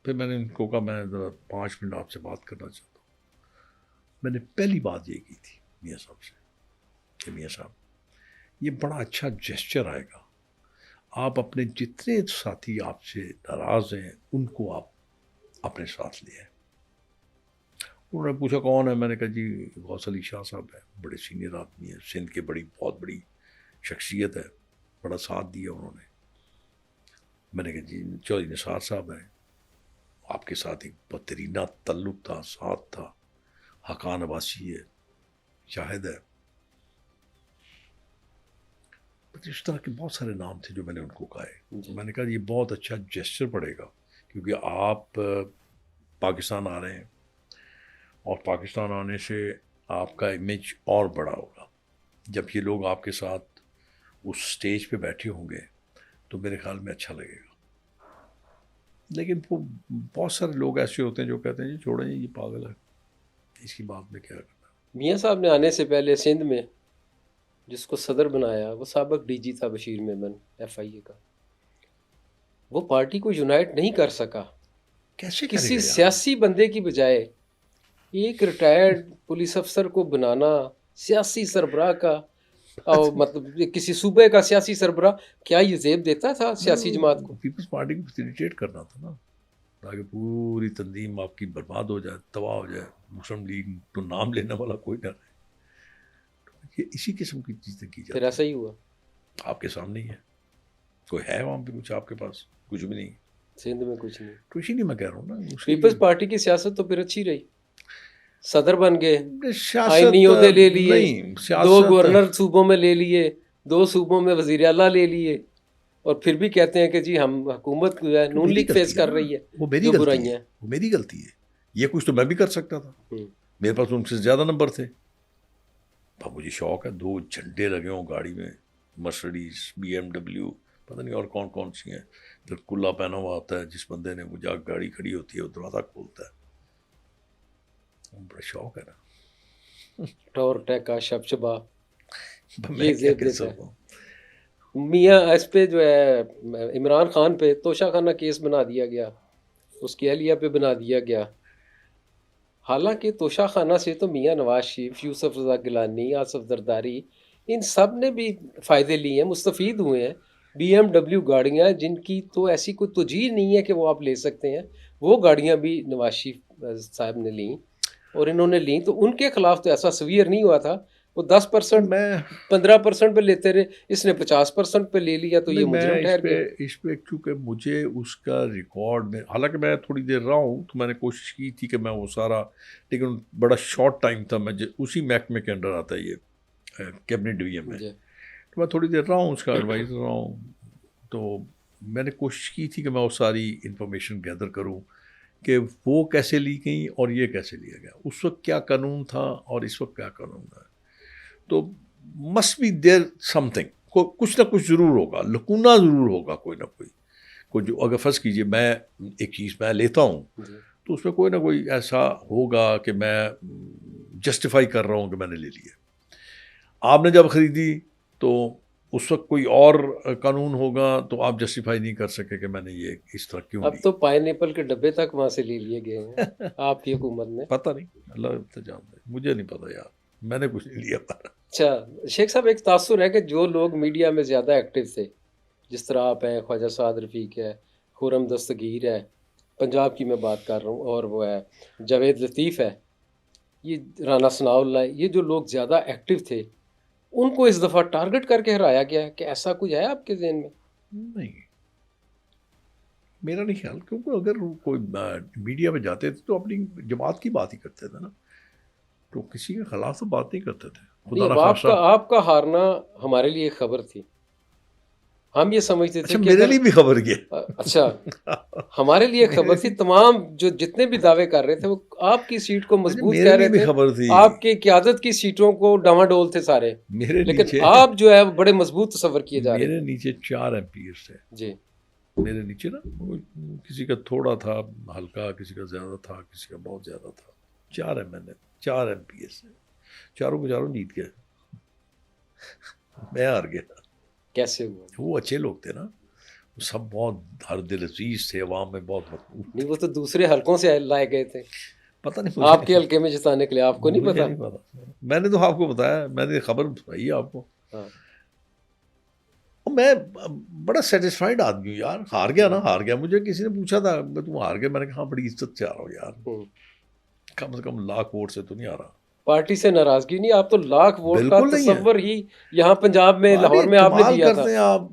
پھر میں نے ان کو کہا میں ذرا 5 منٹ آپ سے بات کرنا چاہتا ہوں. میں نے پہلی بات یہ کی تھی میاں صاحب سے کہ میاں صاحب یہ بڑا اچھا جیسچر آئے گا، آپ اپنے جتنے ساتھی آپ سے ناراض ہیں ان کو آپ اپنے ساتھ لے آئیں. انہوں نے پوچھا کون ہے؟ میں نے کہا جی غوث علی شاہ صاحب ہیں، بڑے سینئر آدمی ہیں، سندھ کے بہت بڑی شخصیت ہے، بڑا ساتھ دیا انہوں نے. میں نے کہا جی چودھری نثار صاحب ہیں، آپ کے ساتھ ایک بہترینہ تعلق تھا، ساتھ تھا. حقان عباسی ہے، شاہد ہے. اس طرح کے بہت سارے نام تھے جو میں نے ان کو کہے. میں نے کہا یہ بہت اچھا جیسچر پڑے گا، کیونکہ آپ پاکستان آ رہے ہیں، اور پاکستان آنے سے آپ کا امیج اور بڑا ہوگا. جب یہ لوگ آپ کے ساتھ اس سٹیج پہ بیٹھے ہوں گے تو میرے خیال میں اچھا لگے گا. لیکن وہ بہت سارے لوگ ایسے ہوتے ہیں جو کہتے ہیں جی چھوڑیں یہ پاگل ہے، اس کی بات میں کیا کرنا. میاں صاحب نے آنے سے پہلے سندھ میں جس کو صدر بنایا وہ سابق ڈی جی تھا بشیر میمن FIA کا. وہ پارٹی کو یونائٹ نہیں کر سکا. کیسے کرے کسی گا یار؟ سیاسی بندے کی بجائے ایک ریٹائرڈ پولیس افسر کو بنانا سیاسی سربراہ کا، اور مطلب کسی صوبے کا سیاسی سربراہ، کیا یہ زیب دیتا تھا سیاسی جماعت کو؟ پیپلز پارٹی کو فیسیلیٹیٹ کرنا تھا نا، تاکہ پوری تنظیم آپ کی برباد ہو جائے، تباہ ہو جائے، مسلم لیگ تو نام لینے والا کوئی نہ رہے. یہ اسی قسم کی چیزیں کی پھر جاتی ایسا ہی ہوا. آپ کے سامنے ہی ہے. کوئی ہے وہاں پہ کچھ آپ کے پاس؟ کچھ بھی نہیں. سندھ میں کچھ نہیں. تو اسی لیے میں کہہ رہا ہوں نا، پیپلز پارٹی کی سیاست تو پھر اچھی رہی، صدر بن گئے، سیاست آئینی عہدے لے لیے، نہیں، 2 سیاست گورنر صوبوں میں لے لیے، 2 صوبوں میں وزیر اعلیٰ لے لیے، اور پھر بھی کہتے ہیں کہ جی ہم حکومت جو ہے نون لیگ فیس کر رہی ہے. وہ میری جو غلطی برائیاں ہے، ہیں. وہ میری غلطی ہے. یہ کچھ تو میں بھی کر سکتا تھا، میرے پاس ان سے زیادہ نمبر تھے. اب مجھے شوق ہے 2 جھنڈے لگے ہوں گاڑی میں، مرسڈیز، BMW، پتہ نہیں اور کون کون سی ہیں. پھر کلا پہنا ہوا ہوتا ہے جس بندے نے، وہ جا گاڑی کھڑی ہوتی ہے وہ دروازہ کھولتا ہے. بڑا شوق ہے نا. ٹور ٹیکا شب شبا میں یہ کیا زیب کر دیتا ہے. سکتا ہوں. میاں اس پہ جو ہے عمران خان پہ توشہ خانہ کیس بنا دیا گیا، اس کی اہلیہ پہ بنا دیا گیا. حالانکہ توشہ خانہ سے تو میاں نواز شریف، یوسف رضا گیلانی، آصف زرداری، ان سب نے بھی فائدے لیے ہیں، مستفید ہوئے ہیں. BMW گاڑیاں جن کی تو ایسی کوئی توجیہ نہیں ہے کہ وہ آپ لے سکتے ہیں، وہ گاڑیاں بھی نواز شریف صاحب نے لیں، اور انہوں نے لیں تو ان کے خلاف تو ایسا سویئر نہیں ہوا تھا وہ 10% میں 15% پہ لیتے رہے, اس نے 50% پہ لے لیا تو یہ مجرم ٹھہر گیا. اس پہ چونکہ مجھے اس کا ریکارڈ میں, حالانکہ میں تھوڑی دیر رہا ہوں تو میں نے کوشش کی تھی کہ میں وہ سارا, لیکن بڑا شارٹ ٹائم تھا, میں اسی محکمے کے انڈر آتا ہے یہ کیبنٹ ڈویژن میں, تو میں تھوڑی دیر رہا ہوں, اس کا ایڈوائزر رہا ہوں, تو میں نے کوشش کی تھی کہ میں وہ ساری انفارمیشن گیدر کروں کہ وہ کیسے لی گئیں اور یہ کیسے لیا گیا, اس وقت کیا قانون تھا اور اس وقت کیا قانون ہے. تو مسٹ بی دیر سم تھنگ, کچھ نہ کچھ ضرور ہوگا, لکونہ ضرور ہوگا کوئی نہ کوئی جو اگر فرض کیجیے میں ایک چیز میں لیتا ہوں تو اس میں کوئی نہ کوئی ایسا ہوگا کہ میں جسٹیفائی کر رہا ہوں کہ میں نے لے لیا. آپ نے جب خریدی تو اس وقت کوئی اور قانون ہوگا تو آپ جسٹیفائی نہیں کر سکے کہ میں نے یہ اس طرح کیوں اب تو پائن ایپل کے ڈبے تک وہاں سے لے لیے گئے ہیں آپ کی حکومت نے. پتہ نہیں, اللہ جانتا ہے, مجھے نہیں پتا یار, میں نے کچھ نہیں لیا. اچھا شیخ صاحب, ایک تاثر ہے کہ جو لوگ میڈیا میں زیادہ ایکٹیو تھے, جس طرح آپ ہیں, خواجہ سعد رفیق ہے, خرم دستگیر ہے, پنجاب کی میں بات کر رہا ہوں, اور وہ ہے جاوید لطیف ہے, یہ رانا ثناء اللہ, یہ جو لوگ زیادہ ایکٹیو تھے ان کو اس دفعہ ٹارگٹ کر کے ہرایا گیا ہے, کہ ایسا کچھ ہے آپ کے ذہن میں؟ نہیں, میرا نہیں خیال, کیونکہ اگر کوئی میڈیا پہ جاتے تھے تو اپنی جماعت کی بات ہی کرتے تھے نا, تو کسی کے خلاف تو بات نہیں کرتے تھے. خدا نہ خواستہ آپ کا ہارنا ہمارے لیے ایک خبر تھی, ہم یہ سمجھتے تھے اچھا, کہ میرے لیے بھی خبر کیا. اچھا ہمارے لیے خبر تھی, تمام جو جتنے بھی دعوے کر رہے تھے وہ آپ کی سیٹ کو مضبوط کہہ رہے تھے, خبر تھی, آپ کی قیادت کی سیٹوں کو ڈاواڈول تھے سارے, لیکن آپ جو ہے بڑے مضبوط تصور کیے جا رہے تھے. میرے نیچے 4 MP تھے جی, میرے نیچے نا, کسی کا تھوڑا تھا ہلکا, کسی کا زیادہ تھا, کسی کا بہت زیادہ تھا. 4 MP سے چاروں کے چاروں جیت گئے, میں ہار گیا. کیسے ہوا؟ وہ اچھے لوگ تھے نا, سب بہت ہر دل عزیز تھے, عوام میں بہت مقبول. نہیں, وہ تو دوسرے حلقوں سے لائے گئے تھے, پتہ نہیں آپ کے حلقے میں جتانے کے لیے. آپ کو نہیں پتا؟ میں نے تو آپ کو بتایا, میں نے خبر بتائی آپ کو. میں بڑا سیٹسفائیڈ آدمی ہوں یار, ہار گیا نا, ہار گیا. مجھے کسی نے پوچھا تھا کہ تم ہار گئے, میں نے کہا بڑی عزت سے آ رہا ہوں یار, کم سے کم 1,00,000 ووٹ سے تو نہیں آ رہا. پارٹی سے ناراضگی نہیں, آپ تو 1,00,000 ووٹ کا تصور ہی یہاں پنجاب میں لاہور میں آپ نے دیا تھا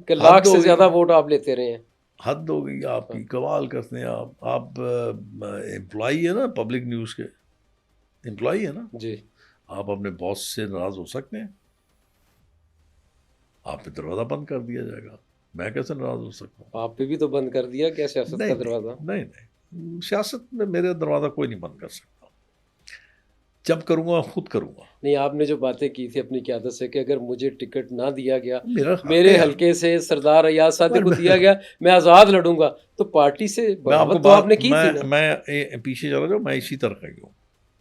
کہ 1,00,000 سے زیادہ ووٹ آپ لیتے رہے ہیں. حد ہو گئی آپ کی, کمال کرتے ہیں آپ امپلائی ہے نا پبلک نیوز کے, امپلائی ہے نا جی, آپ اپنے باس سے ناراض ہو سکتے ہیں, آپ پہ دروازہ بند کر دیا جائے گا, میں کیسے ناراض ہو سکتا ہوں؟ آپ پہ بھی تو بند کر دیا کیا سیاست کا دروازہ؟ نہیں, سیاست میں میرے دروازہ کوئی نہیں بند کر سکتا, جب کروں گا خود کروں گا. نہیں, آپ نے جو باتیں کی تھی اپنی قیادت سے کہ اگر مجھے ٹکٹ نہ دیا گیا, میرے حلقے سے سردار ایاز صادق کو دیا گیا, میں آزاد لڑوں گا, تو پارٹی سے بغاوت تو آپ نے کی تھی نا. میں پیچھے چلا جاؤں, میں اسی طرح کا ہوں,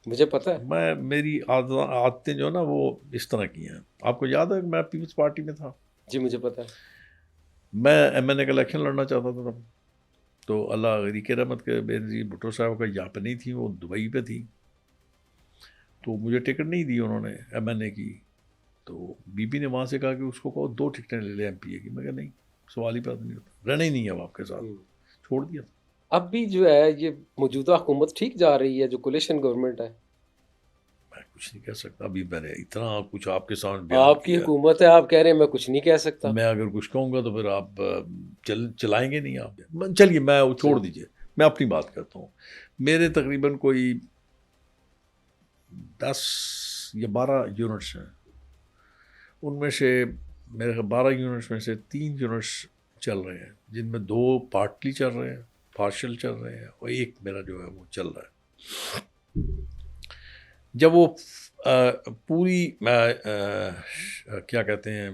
مجھے پتا ہے. میری عادتیں جو نا وہ اس طرح کی ہیں. آپ کو یاد ہے میں پیپلز پارٹی میں تھا؟ جی مجھے پتا ہے. میں MNA کا الیکشن لڑنا چاہتا تھا تب, تو اللہ غریق رحمت کے بینظیر بھٹو صاحب کا یہاں پہ نہیں تھی, وہ دبئی پہ تھی, تو مجھے ٹکٹ نہیں دی انہوں نے MNA کی. تو بی بی نے وہاں سے کہا کہ اس کو کہو 2 ٹکٹیں لے لے MPA کی. میں کہا نہیں, سوال ہی پیدا نہیں ہوتا, رہنا ہی نہیں ہے اب آپ کے ساتھ, چھوڑ دیا. اب بھی جو ہے یہ موجودہ حکومت ٹھیک جا رہی ہے, جو کولیشن گورنمنٹ ہے؟ میں کچھ نہیں کہہ سکتا, ابھی میں نے اتنا کچھ آپ کے سامنے آپ کی حکومت ہے, آپ کہہ رہے ہیں میں کچھ نہیں کہہ سکتا. میں اگر کچھ کہوں گا تو پھر آپ چلائیں گے نہیں آپ. چلیے میں چھوڑ دیجیے, میں اپنی بات کرتا ہوں. میرے تقریباً کوئی 10 یا 12 یونٹس ہیں, ان میں سے میرے 12 یونٹس میں سے 3 یونٹس چل رہے ہیں, جن میں 2 پارٹلی چل رہے ہیں, پارشل چل رہے ہیں, اور ایک میرا جو ہے وہ چل رہا ہے. جب وہ پوری کیا کہتے ہیں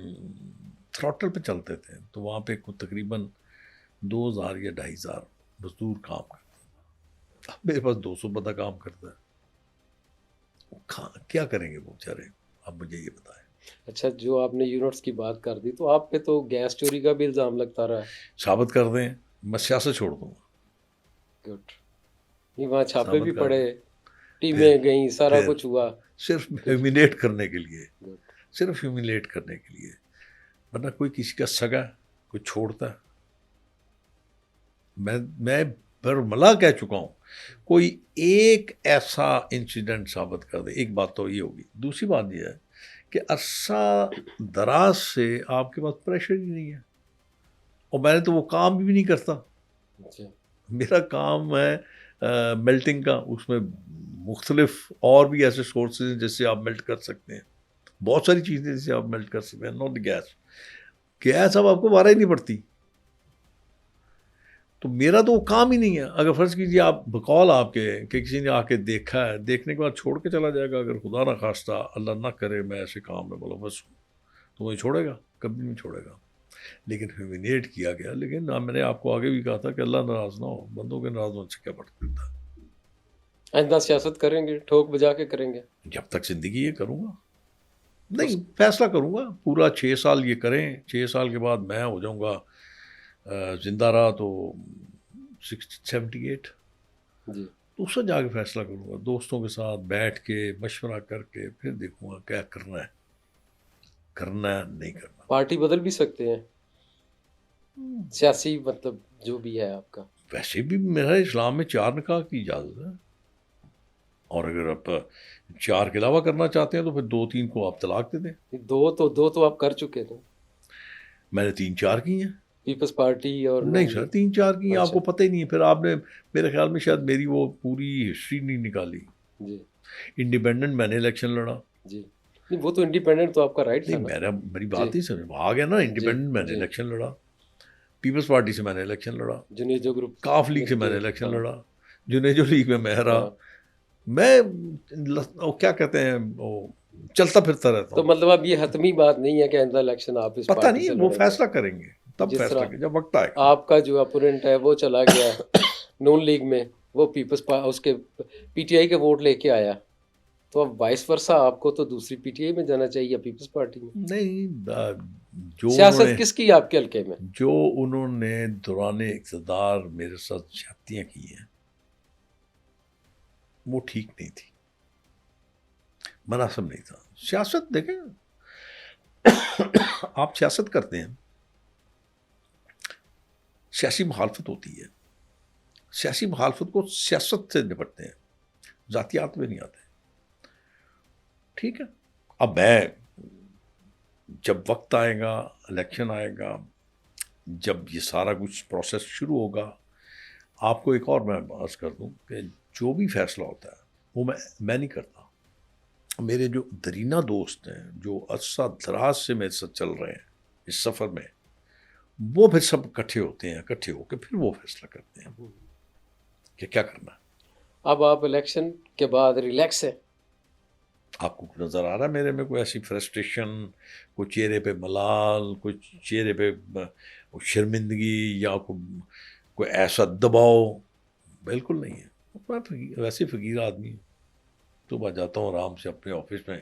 تھروٹل پہ چلتے تھے تو وہاں پہ تقریباً 2,000 یا 2,500 مزدور کام کرتے ہیں. میرے پاس 200 بندہ کام کرتا ہے, کیا کریں گے وہ بیچارے, آپ مجھے یہ بتائیں. اچھا, جو آپ نے یونٹس کی بات کر دی, تو آپ پہ تو گیس چوری کا بھی الزام لگتا رہا ہے. ثابت کر دیں, میں سیاست چھوڑ دوں گا. گڈ. نہیں, وہاں چھاپے بھی پڑے, ٹیمیں گئیں, سارا کچھ ہوا, صرف ہیوملیٹ کرنے کے لیے, صرف ہیوملیٹ کرنے کے لیے. ورنہ کوئی کسی کا سگا کوئی چھوڑتا ہے؟ میں برملا کہہ چکا ہوں, کوئی ایک ایسا انسیڈنٹ ثابت کر دے. ایک بات تو یہ ہوگی. دوسری بات یہ ہے کہ عرصہ دراز سے آپ کے پاس پریشر ہی نہیں ہے، اور میں نے تو وہ کام بھی نہیں کرتا. میرا کام ہے میلٹنگ کا، اس میں مختلف اور بھی ایسے سورسز ہیں جس سے آپ میلٹ کر سکتے ہیں، بہت ساری چیزیں جس سے آپ میلٹ کر سکتے ہیں. ناٹ گیس اب آپ کو وارہ ہی نہیں پڑتی. تو میرا تو وہ کام ہی نہیں ہے. اگر فرض کیجیے آپ بقول آپ کے کہ کسی نے آ کے دیکھا ہے، دیکھنے کے بعد چھوڑ کے چلا جائے گا، اگر خدا نہ خواستہ اللہ نہ کرے میں ایسے کام میں ملوث ہوں، تو وہ چھوڑے گا؟ کبھی نہیں چھوڑے گا. لیکن ہیومینیٹ کیا گیا. لیکن میں نے آپ کو آگے بھی کہا تھا کہ اللہ ناراض نہ ہو، بندوں کے ناراض ہونے سے کیا فرق پڑتا ہے. آئندہ سیاست کریں گے، ٹھوک بجا کے کریں گے؟ جب تک زندگی یہ کروں گا. نہیں، فیصلہ کروں گا پورا 6 سال یہ کریں، 6 سال کے بعد میں ہو جاؤں گا زندہ رہا تو 78. جی. تو اس سے جا کے فیصلہ کروں گا، دوستوں کے ساتھ بیٹھ کے مشورہ کر کے پھر دیکھوں گا کیا کرنا ہے نہیں کرنا. پارٹی بدل بھی سکتے ہیں، سیاسی مطلب جو بھی ہے آپ کا. ویسے بھی میرا اسلام میں 4 نکاح کی اجازت ہے، اور اگر آپ 4 کے علاوہ کرنا چاہتے ہیں تو پھر 2-3 کو آپ طلاق دے دیں. دو تو آپ کر چکے تھے. میں نے 3-4 کی ہیں. پیپلز پارٹی اور نہیں سر، 3-4 کی ہیں. آپ اچھا. کو پتہ ہی نہیں ہے. پھر آپ نے میرے خیال میں شاید میری وہ پوری ہسٹری نہیں نکالی. جی. انڈیپینڈنٹ میں نے الیکشن لڑا. جی نہیں، وہ تو انڈیپینڈنٹ تو آپ کا رائٹ تھا نہیں، نا. میری بات ہی سمجھ آ گیا نا. انڈیپینڈنٹ میں نے الیکشن لڑا، پیپلز پارٹی سے میں نے الیکشن لڑا، جنیجو گروپ کاف لیگ سے میں نے الیکشن لڑا، جنیجو لیگ میں میں رہا. میں کیا کہتے ہیں وہ چلتا پھرتا رہتا تو ہوں. مطلب اب یہ حتمی بات نہیں ہے کہ آئندہ الیکشن آپ اس پتہ پارٹی نہیں، سے وہ لڑیں گے. فیصلہ کریں گے تب، جس فیصلہ طرح جب وقت آئے گا. آپ کا جو اپوننٹ ہے وہ چلا گیا نون لیگ میں، وہ اس کے پی ٹی آئی کے ووٹ لے کے آیا، تو اب وائس ورسا آپ کو تو دوسری پی ٹی آئی میں جانا چاہیے، پیپلز پارٹی میں. نہیں، جو سیاست کس کی آپ کے حلقے میں؟ جو انہوں نے دوران اقتدار میرے ساتھ زیادتیاں کی ہیں وہ ٹھیک نہیں تھی، مناسب نہیں تھا. سیاست دیکھیں، آپ سیاست کرتے ہیں، سیاسی مخالفت ہوتی ہے، سیاسی مخالفت کو سیاست سے نپٹتے ہیں، ذاتیات میں نہیں آتے. ٹھیک ہے. اب میں جب وقت آئے گا، الیکشن آئے گا، جب یہ سارا کچھ پروسیس شروع ہوگا، آپ کو ایک اور میں عرض کر دوں کہ جو بھی فیصلہ ہوتا ہے وہ میں نہیں کرتا. میرے جو درینہ دوست ہیں جو عرصہ دراز سے میرے ساتھ چل رہے ہیں اس سفر میں، وہ پھر سب اکٹھے ہوتے ہیں، اکٹھے ہو کے پھر وہ فیصلہ کرتے ہیں کہ کیا کرنا ہے. اب آپ الیکشن کے بعد ریلیکس ہیں؟ آپ کو نظر آ رہا ہے میرے میں کوئی ایسی فرسٹریشن، کوئی چہرے پہ ملال، کوئی چہرے پہ شرمندگی یا کوئی ایسا دباؤ؟ بالکل نہیں ہے. میں ویسے فقیر آدمی ہوں، صبح جاتا ہوں آرام سے اپنے آفس میں،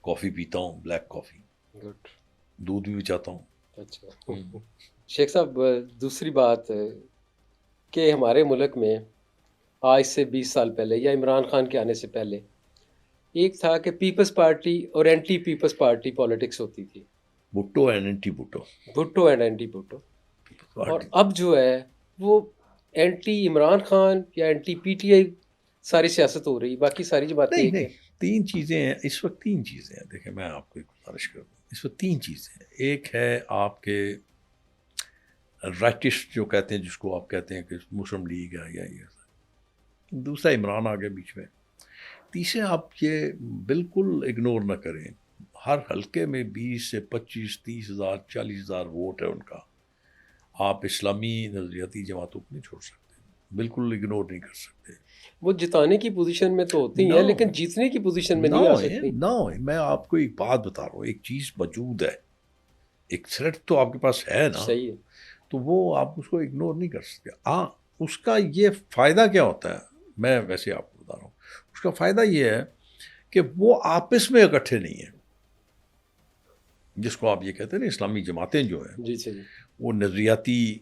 کافی پیتا ہوں، بلیک کافی، گڈ، دودھ بھی چاہتا ہوں. اچھا. شیخ صاحب، دوسری بات کہ ہمارے ملک میں آج سے 20 سال پہلے یا عمران خان کے آنے سے پہلے ایک تھا کہ پیپلز پارٹی اور اینٹی پیپلز پارٹی پالیٹکس ہوتی تھی، Bhutto and anti Bhutto, Bhutto and anti Bhutto. اور اب جو ہے وہ اینٹی عمران خان یا اینٹی پی ٹی آئی ساری سیاست ہو رہی، باقی ساری باتیں ایک ہیں. نہیں، 3 چیزیں ہیں اس وقت. 3 چیزیں ہیں. دیکھیں میں آپ کو ایک گزارش کر دوں، اس وقت 3 چیزیں ہیں. ایک ہے آپ کے رائٹسٹ جو کہتے ہیں، جس کو آپ کہتے ہیں کہ مسلم لیگ ہے یا یہ. دوسرا عمران آ گیا بیچ میں. تیسرا آپ یہ بالکل اگنور نہ کریں، ہر حلقے میں 20 سے 25 30 ہزار 40 ہزار ووٹ ہے ان کا. آپ اسلامی نظریاتی جماعتوں کو نہیں چھوڑ سکتے، بالکل اگنور نہیں کر سکتے. وہ جتانے کی پوزیشن میں تو ہوتی ہیں لیکن جیتنے کی پوزیشن میں نہیں آ سکتی. میں آپ کو ایک بات بتا رہا ہوں، ایک چیز موجود ہے، ایک تھریٹ تو آپ کے پاس ہے نا. صحیح ہے. تو وہ آپ اس کو اگنور نہیں کر سکتے. اس کا یہ فائدہ کیا ہوتا ہے، میں ویسے آپ کو بتا رہا ہوں. اس کا فائدہ یہ ہے کہ وہ آپس میں اکٹھے نہیں ہیں. جس کو آپ یہ کہتے ہیں نا اسلامی جماعتیں جو ہیں، جی صحیح، وہ نظریاتی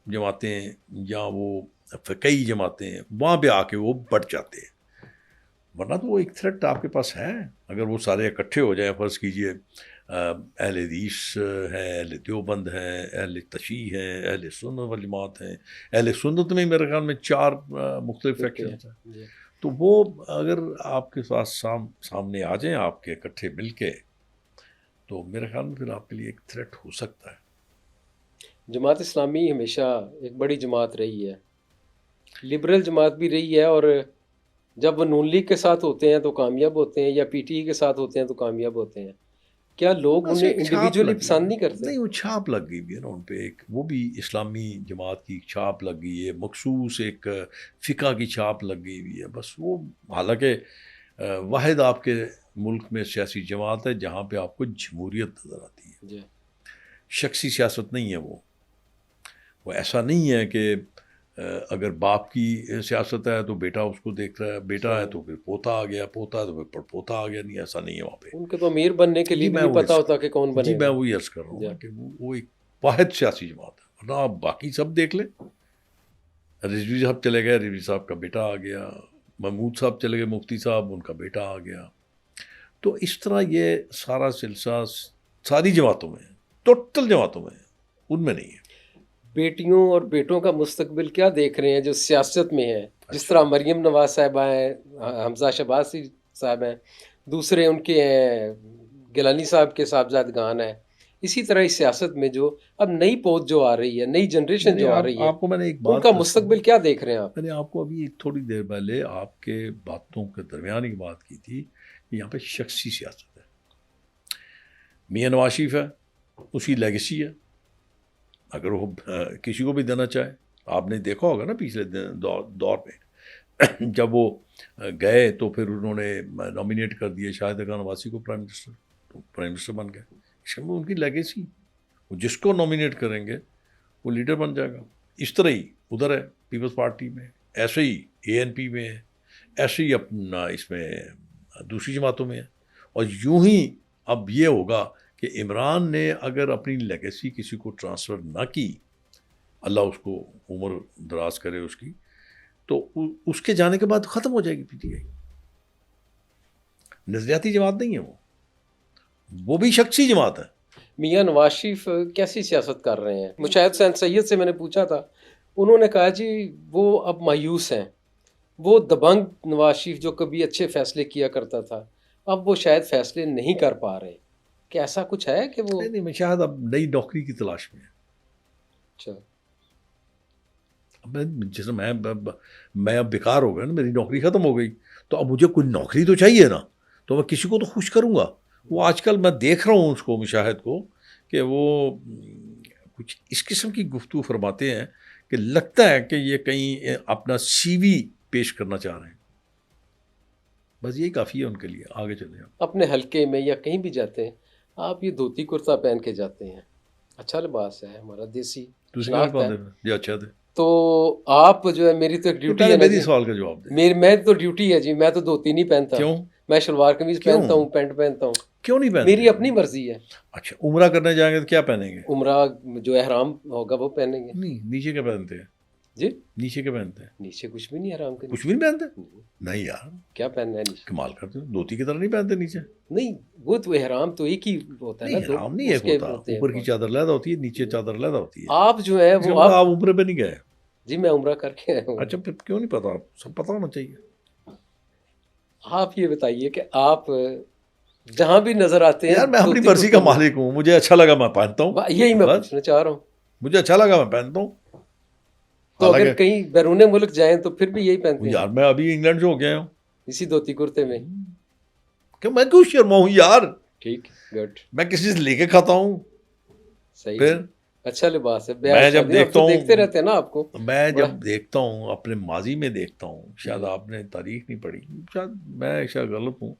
جماعتیں یا وہ فقہی جماعتیں، وہاں پہ آ کے وہ بڑھ جاتے ہیں. ورنہ تو وہ ایک تھریٹ آپ کے پاس ہے. اگر وہ سارے اکٹھے ہو جائیں، فرض کیجئے اہل حدیث ہے، اہل دیوبند ہے، اہل تشیع ہے، اہل سنت والجماعت ہیں. اہل سنت میں میرے خیال میں 4 مختلف فیکشنز ہیں. تو وہ اگر آپ کے ساتھ سامنے آ جائیں آپ کے اکٹھے مل کے، تو میرے خیال میں پھر آپ کے لیے ایک تھریٹ ہو سکتا ہے. جماعت اسلامی ہمیشہ ایک بڑی جماعت رہی ہے، لبرل جماعت بھی رہی ہے، اور جب وہ نون لیگ کے ساتھ ہوتے ہیں تو کامیاب ہوتے ہیں، یا پی ٹی آئی کے ساتھ ہوتے ہیں تو کامیاب ہوتے ہیں. کیا لوگ بس انہیں ایک چھاپ انڈیویجولی لگی پسند ہے. نہیں کرتے؟ نہیں، وہ چھاپ لگ گئی بھی ہے نا ان پہ، ایک وہ بھی اسلامی جماعت کی چھاپ لگ گئی ہے، مخصوص ایک فقہ کی چھاپ لگ گئی ہوئی ہے. بس وہ حالانکہ واحد آپ کے ملک میں سیاسی جماعت ہے جہاں پہ آپ کو جمہوریت نظر آتی ہے، جی شخصی سیاست نہیں ہے. وہ ایسا نہیں ہے کہ اگر باپ کی سیاست ہے تو بیٹا اس کو دیکھ رہا ہے، بیٹا ہے تو پھر پوتا آ گیا، پوتا ہے تو پھر پوتا آ گیا. نہیں، ایسا نہیں ہے وہاں پہ. ان کے تو امیر بننے کے لیے بھی نہیں پتا ہوتا کہ کون بنے میں گا. وہی عرض کر رہا ہوں جی نا کہ وہ ایک واحد سیاسی جماعت ہے. ورنہ آپ باقی سب دیکھ لیں، رضوی صاحب چلے گئے، رضوی صاحب کا بیٹا آ گیا، محمود صاحب چلے گئے، مفتی صاحب، ان کا بیٹا آ گیا. تو اس طرح یہ سارا سلسلہ ساری جماعتوں میں ہے، ٹوٹل جماعتوں میں ہے، ان میں نہیں ہے. بیٹیوں اور بیٹوں کا مستقبل کیا دیکھ رہے ہیں جو سیاست میں ہیں؟ جس اچھا، طرح مریم نواز صاحبہ ہیں، حمزہ شہبازی صاحب ہیں، دوسرے ان کے ہیں گیلانی صاحب کے صاحبزادگان ہیں. اسی طرح اس سیاست میں جو اب نئی پوت جو آ رہی ہے، نئی جنریشن جو آ رہی ہے، آپ کو میں نے ایک ان بات کا عرض کی. مستقبل کیا دیکھ رہے ہیں آپ؟ میں نے آپ کو ابھی ایک تھوڑی دیر پہلے آپ کے باتوں کے درمیان ایک بات کی تھی کہ یہاں پہ شخصی سیاست ہے. میاں نواز شریف ہے، اسی لیگیسی ہے. اگر وہ کسی کو بھی دینا چاہے، آپ نے دیکھا ہوگا نا پچھلے دور میں جب وہ گئے تو پھر انہوں نے نامینیٹ کر دیے شاہد خان عباسی کو پرائم منسٹر، تو پرائم منسٹر بن گئے. اس میں ان کی لیگیسی، وہ جس کو نامینیٹ کریں گے وہ لیڈر بن جائے گا. اس طرح ہی ادھر ہے پیپلز پارٹی میں، ایسے ہی اے این پی میں ہے، ایسے ہی اپنا اس میں دوسری جماعتوں میں ہے. اور یوں ہی اب یہ ہوگا کہ عمران نے اگر اپنی لیگیسی کسی کو ٹرانسفر نہ کی، اللہ اس کو عمر دراز کرے اس کی، تو اس کے جانے کے بعد ختم ہو جائے گی پی ٹی آئی. نظریاتی جماعت نہیں ہے وہ بھی شخصی جماعت ہے. میاں نواز شریف کیسی سیاست کر رہے ہیں؟ مشاہد حسین سید سے میں نے پوچھا تھا، انہوں نے کہا جی وہ اب مایوس ہیں. وہ دبنگ نواز شریف جو کبھی اچھے فیصلے کیا کرتا تھا، اب وہ شاید فیصلے نہیں کر پا رہے. کہ ایسا کچھ ہے کہ وہ؟ نہیں، میں شاید اب نئی نوکری کی تلاش میں ہے. اچھا، جیسے میں اب بیکار ہو گیا نا، میری نوکری ختم ہو گئی، تو اب مجھے کوئی نوکری تو چاہیے نا، تو میں کسی کو تو خوش کروں گا. وہ آج کل میں دیکھ رہا ہوں اس کو، مشاہد کو، کہ وہ کچھ اس قسم کی گفتگو فرماتے ہیں کہ لگتا ہے کہ یہ کہیں اپنا سی وی پیش کرنا چاہ رہے ہیں. بس یہی کافی ہے ان کے لیے. آگے چلیں آپ. اپنے حلقے میں یا کہیں بھی جاتے ہیں آپ یہ دھوتی کرتا پہن کے جاتے ہیں، اچھا لباس ہے ہمارا دیسی دوسری گانے شناخت کون ہے. دے جی اچھا تھے. تو آپ جو ہے، میری تو ایک ڈیوٹی ہے نا میری جی، سوال کا جواب دیں. میں تو ڈیوٹی ہے جی، میں تو دھوتی نہیں پہنتا، کیوں میں شلوار قمیض کیوں پہنتا ہوں، پینٹ پہنتا ہوں. کیوں نہیں پہنتے؟ میری اپنی مرضی ہے. اچھا، عمرہ کرنے جائیں گے تو کیا پہنیں گے؟ عمرہ جو احرام ہوگا وہ پہنیں گے. نہیں، نیچے کیا پہنتے ہیں؟ جی نیچے کیا پہنتے ہیں؟ نیچے کچھ بھی نہیں حرام کے کچھ نیچے. بھی نہیں پہنتے؟ نہیں یار، کیا پہننا ہے نیچے؟ کمال کرتے ہو، دھوتی کی طرح نہیں پہنتے نیچے. نہیں، وہ تو احرام تو ایک ہی ہوتا ہے نا، نہیں، دو حرام نہیں اس ایک کے ہوتا، ہوتے ہیں. اوپر کی چادر علیحدہ ہوتی ہے، نیچے چادر علیحدہ ہوتی ہے. آپ جو ہے اس کا وہ مطلب آپ عمرے پہ نہیں گئے. جی میں عمرہ کر کے آیا ہوں. اچھا، پھر کیوں نہیں پتا؟ آپ سب پتا ہونا چاہیے. آپ یہ بتائیے کہ آپ جہاں بھی نظر آتے ہیں یار میں اپنی دھوتی مرضی کا کرتے میں، مالک ہوں، مجھے اچھا لگا میں پہنتا ہوں. یہی میں بس پوچھنا چاہ رہا ہوں. مجھے اچھا لگا میں پہنتا ہوں. تو اگر حالانکہ کہیں بیرون ملک جائیں تو پھر بھی یہی پہنتے ہیں یار میں ابھی انگلینڈ سے ہو گیا ہوں، اسی دھوتی کرتے میں. کہ میں کیوں شرماؤں یار؟ ٹھیک، گڈ، میں کسی سے لے کے کھاتا ہوں. صحیح. پھر اچھا لباس ہے. بیاہ میں جب شادی اب دیکھتا تو دیکھتے ہوں، رہتے ہیں نا آپ کو. میں بڑا جب دیکھتا ہوں اپنے ماضی میں دیکھتا ہوں، شاید جی. آپ نے تاریخ نہیں پڑھی، شاید میں شاید غلط ہوں.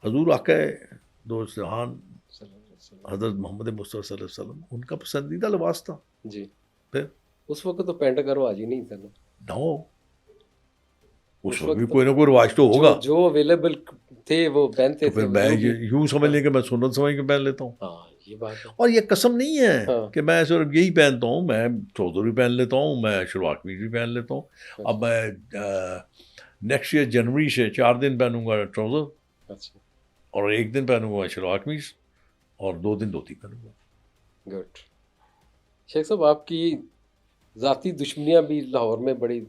حضور آقا دو جہان صلی اللہ علیہ وسلم. حضرت محمد مصطفیٰ صلی اللہ علیہ وسلم ان کا پسندیدہ لباس تھا. جی، پھر اس وقت تو پینٹ کا رواج ہی نہیں تھا نا. نو، اس اس وقت بھی وقت کوئی نہ کوئی رواج تو ہوگا. جو اویلیبل تھے وہ پہنتے تو تھے. پھر وہ میں جو بھی. یوں سمجھ لیں کہ میں سنت سمجھ کے پہن لیتا ہوں. ہاں یہ بات ہے. اور یہ قسم نہیں ہے ہاں کہ میں صرف یہی پہنتا ہوں، میں ٹراؤزر بھی پہن لیتا ہوں، میں شلوار قمیض بھی پہن لیتا ہوں. اب میں نیکسٹ ایئر جنوری سے 4 دن پہنوں گا ٹراؤزر، اچھا، اور 1 دن پہنوں گا شلوار قمیض، اور 2 دن دھوتی پہنوں گا. گڈ. شیخ صاحب آپ کی ذاتی دشمنیاں بھی لاہور میں بڑی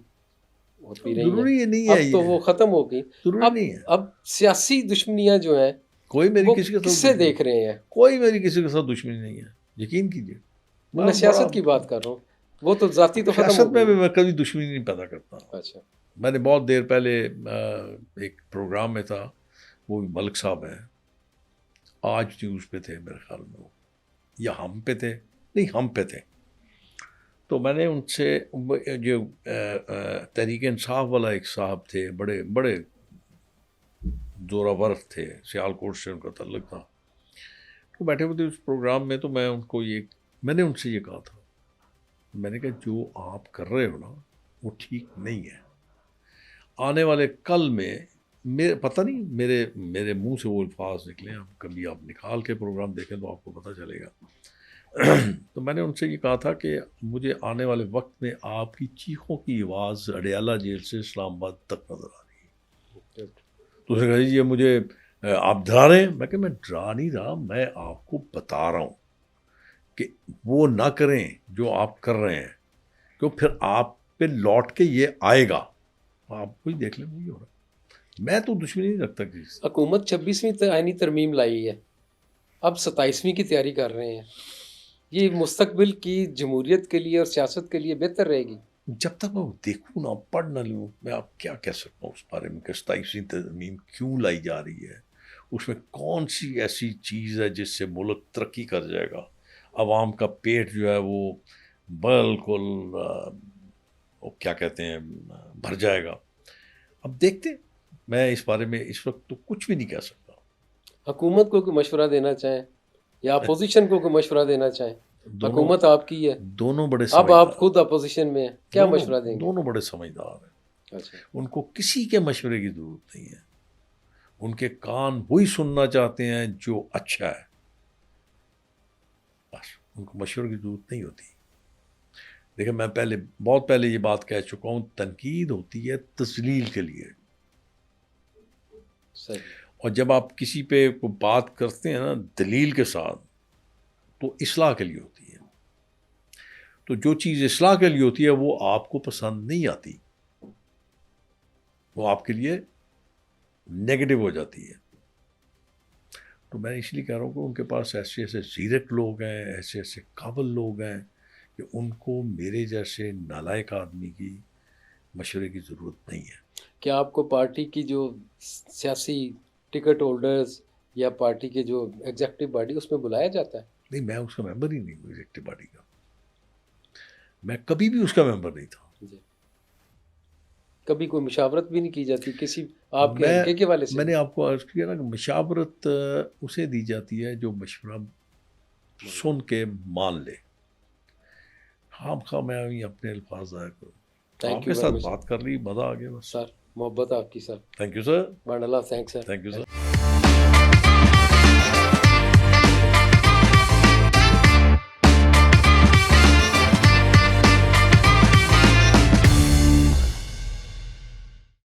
ہوتی رہی ضروری ہیں. یہ نہیں ہے, اب تو وہ ختم ہو گئی. ضروری نہیں ہے. اب سیاسی دشمنیاں جو ہیں کوئی میری وہ کسی کے کس ساتھ سے دیکھ رہے ہیں؟ کوئی میری کسی کے ساتھ دشمنی نہیں ہے, یقین کیجیے. میں سیاست کی بات کر رہا ہوں, وہ تو ذاتی تو ختم سیاست ہو میں بھی گئی. میں کبھی دشمنی نہیں پیدا کرتا. اچھا. میں نے بہت دیر پہلے ایک پروگرام میں تھا, وہ بھی ملک صاحب ہیں, آج نیوز پہ تھے میرے خیال میں, وہ یا ہم پہ تھے, نہیں ہم پہ تھے. تو میں نے ان سے جو تحریک انصاف والا ایک صاحب تھے, بڑے بڑے زورآور تھے, سیالکوٹ سے ان کا تعلق تھا. تو بیٹھے ہوئے تھے اس پروگرام میں, تو میں نے ان سے یہ کہا تھا, میں نے کہا جو آپ کر رہے ہو نا وہ ٹھیک نہیں ہے. آنے والے کل میں پتہ نہیں میرے منہ سے وہ الفاظ نکلے, کبھی آپ نکال کے پروگرام دیکھیں تو آپ کو پتہ چلے گا. تو میں نے ان سے یہ کہا تھا کہ مجھے آنے والے وقت میں آپ کی چیخوں کی آواز اڈیالہ جیل سے اسلام آباد تک نظر آ رہی ہے. تو اس نے کہا جی یہ مجھے آپ ڈرا رہے ہیں. میں کہ میں ڈرا نہیں رہا, میں آپ کو بتا رہا ہوں کہ وہ نہ کریں جو آپ کر رہے ہیں, کہ پھر آپ پہ لوٹ کے یہ آئے گا. آپ کو ہی دیکھ لیں وہی ہو رہا ہے. میں تو دشمنی نہیں رکھتا کسی سے. حکومت 26ویں آئینی ترمیم لائی ہے, اب 27ویں کی تیاری کر رہے ہیں. یہ مستقبل کی جمہوریت کے لیے اور سیاست کے لیے بہتر رہے گی؟ جب تک میں دیکھوں نہ, پڑھ نہ لوں, میں آپ کیا کہہ سکتا ہوں اس بارے میں کہ 27ویں ترمیم کیوں لائی جا رہی ہے, اس میں کون سی ایسی چیز ہے جس سے ملک ترقی کر جائے گا, عوام کا پیٹ جو ہے وہ بالکل وہ کیا کہتے ہیں بھر جائے گا. اب دیکھتے, میں اس بارے میں اس وقت تو کچھ بھی نہیں کہہ سکتا. حکومت کو کوئی مشورہ دینا چاہیں یا اپوزیشن کو کوئی مشورہ دینا چاہیں؟ حکومت آپ کی ہے, دونوں بڑے اب سمجھدار, آپ خود اپوزیشن میں ہیں, کیا مشورہ دیں گے؟ دونوں بڑے سمجھدار ہیں. اچھا. ان کو کسی کے مشورے کی ضرورت نہیں ہے. ان کے کان وہی سننا چاہتے ہیں جو اچھا ہے, بس ان کو مشورے کی ضرورت نہیں ہوتی. دیکھیں میں بہت پہلے یہ بات کہہ چکا ہوں, تنقید ہوتی ہے تذلیل کے لیے. صحیح. اور جب آپ کسی پہ کوئی بات کرتے ہیں نا دلیل کے ساتھ, تو اصلاح کے لیے ہوتی ہے. تو جو چیز اصلاح کے لیے ہوتی ہے وہ آپ کو پسند نہیں آتی, وہ آپ کے لیے نیگیٹو ہو جاتی ہے. تو میں اس لیے کہہ رہا ہوں کہ ان کے پاس ایسے ایسے زیرک لوگ ہیں, ایسے ایسے قابل لوگ ہیں کہ ان کو میرے جیسے نالائق آدمی کی مشورے کی ضرورت نہیں ہے. کیا آپ کو پارٹی کی جو سیاسی ٹکٹ ہولڈرز یا پارٹی کے جو ایگزیکٹو باڈی اس میں بلایا جاتا ہے؟ نہیں, میں اس کا ممبر ہی نہیں ہوں ایگزیکٹو باڈی کا, میں کبھی بھی اس کا ممبر نہیں تھا. جی. کبھی کوئی مشاورت بھی نہیں کی جاتی کسی آپ کے حلقے کے والے سے؟ میں نے آپ کو عرض کیا نا کہ مشاورت اسے دی جاتی ہے جو مشورہ سن کے مان لے. میں اپنے الفاظ ضائع کروں. آپ کے ساتھ بات کر لی, مزہ آ گیا بس. سر محبت آپ کی سر. Thank you sir. بانڈ اللہ, thank sir. Thank you sir.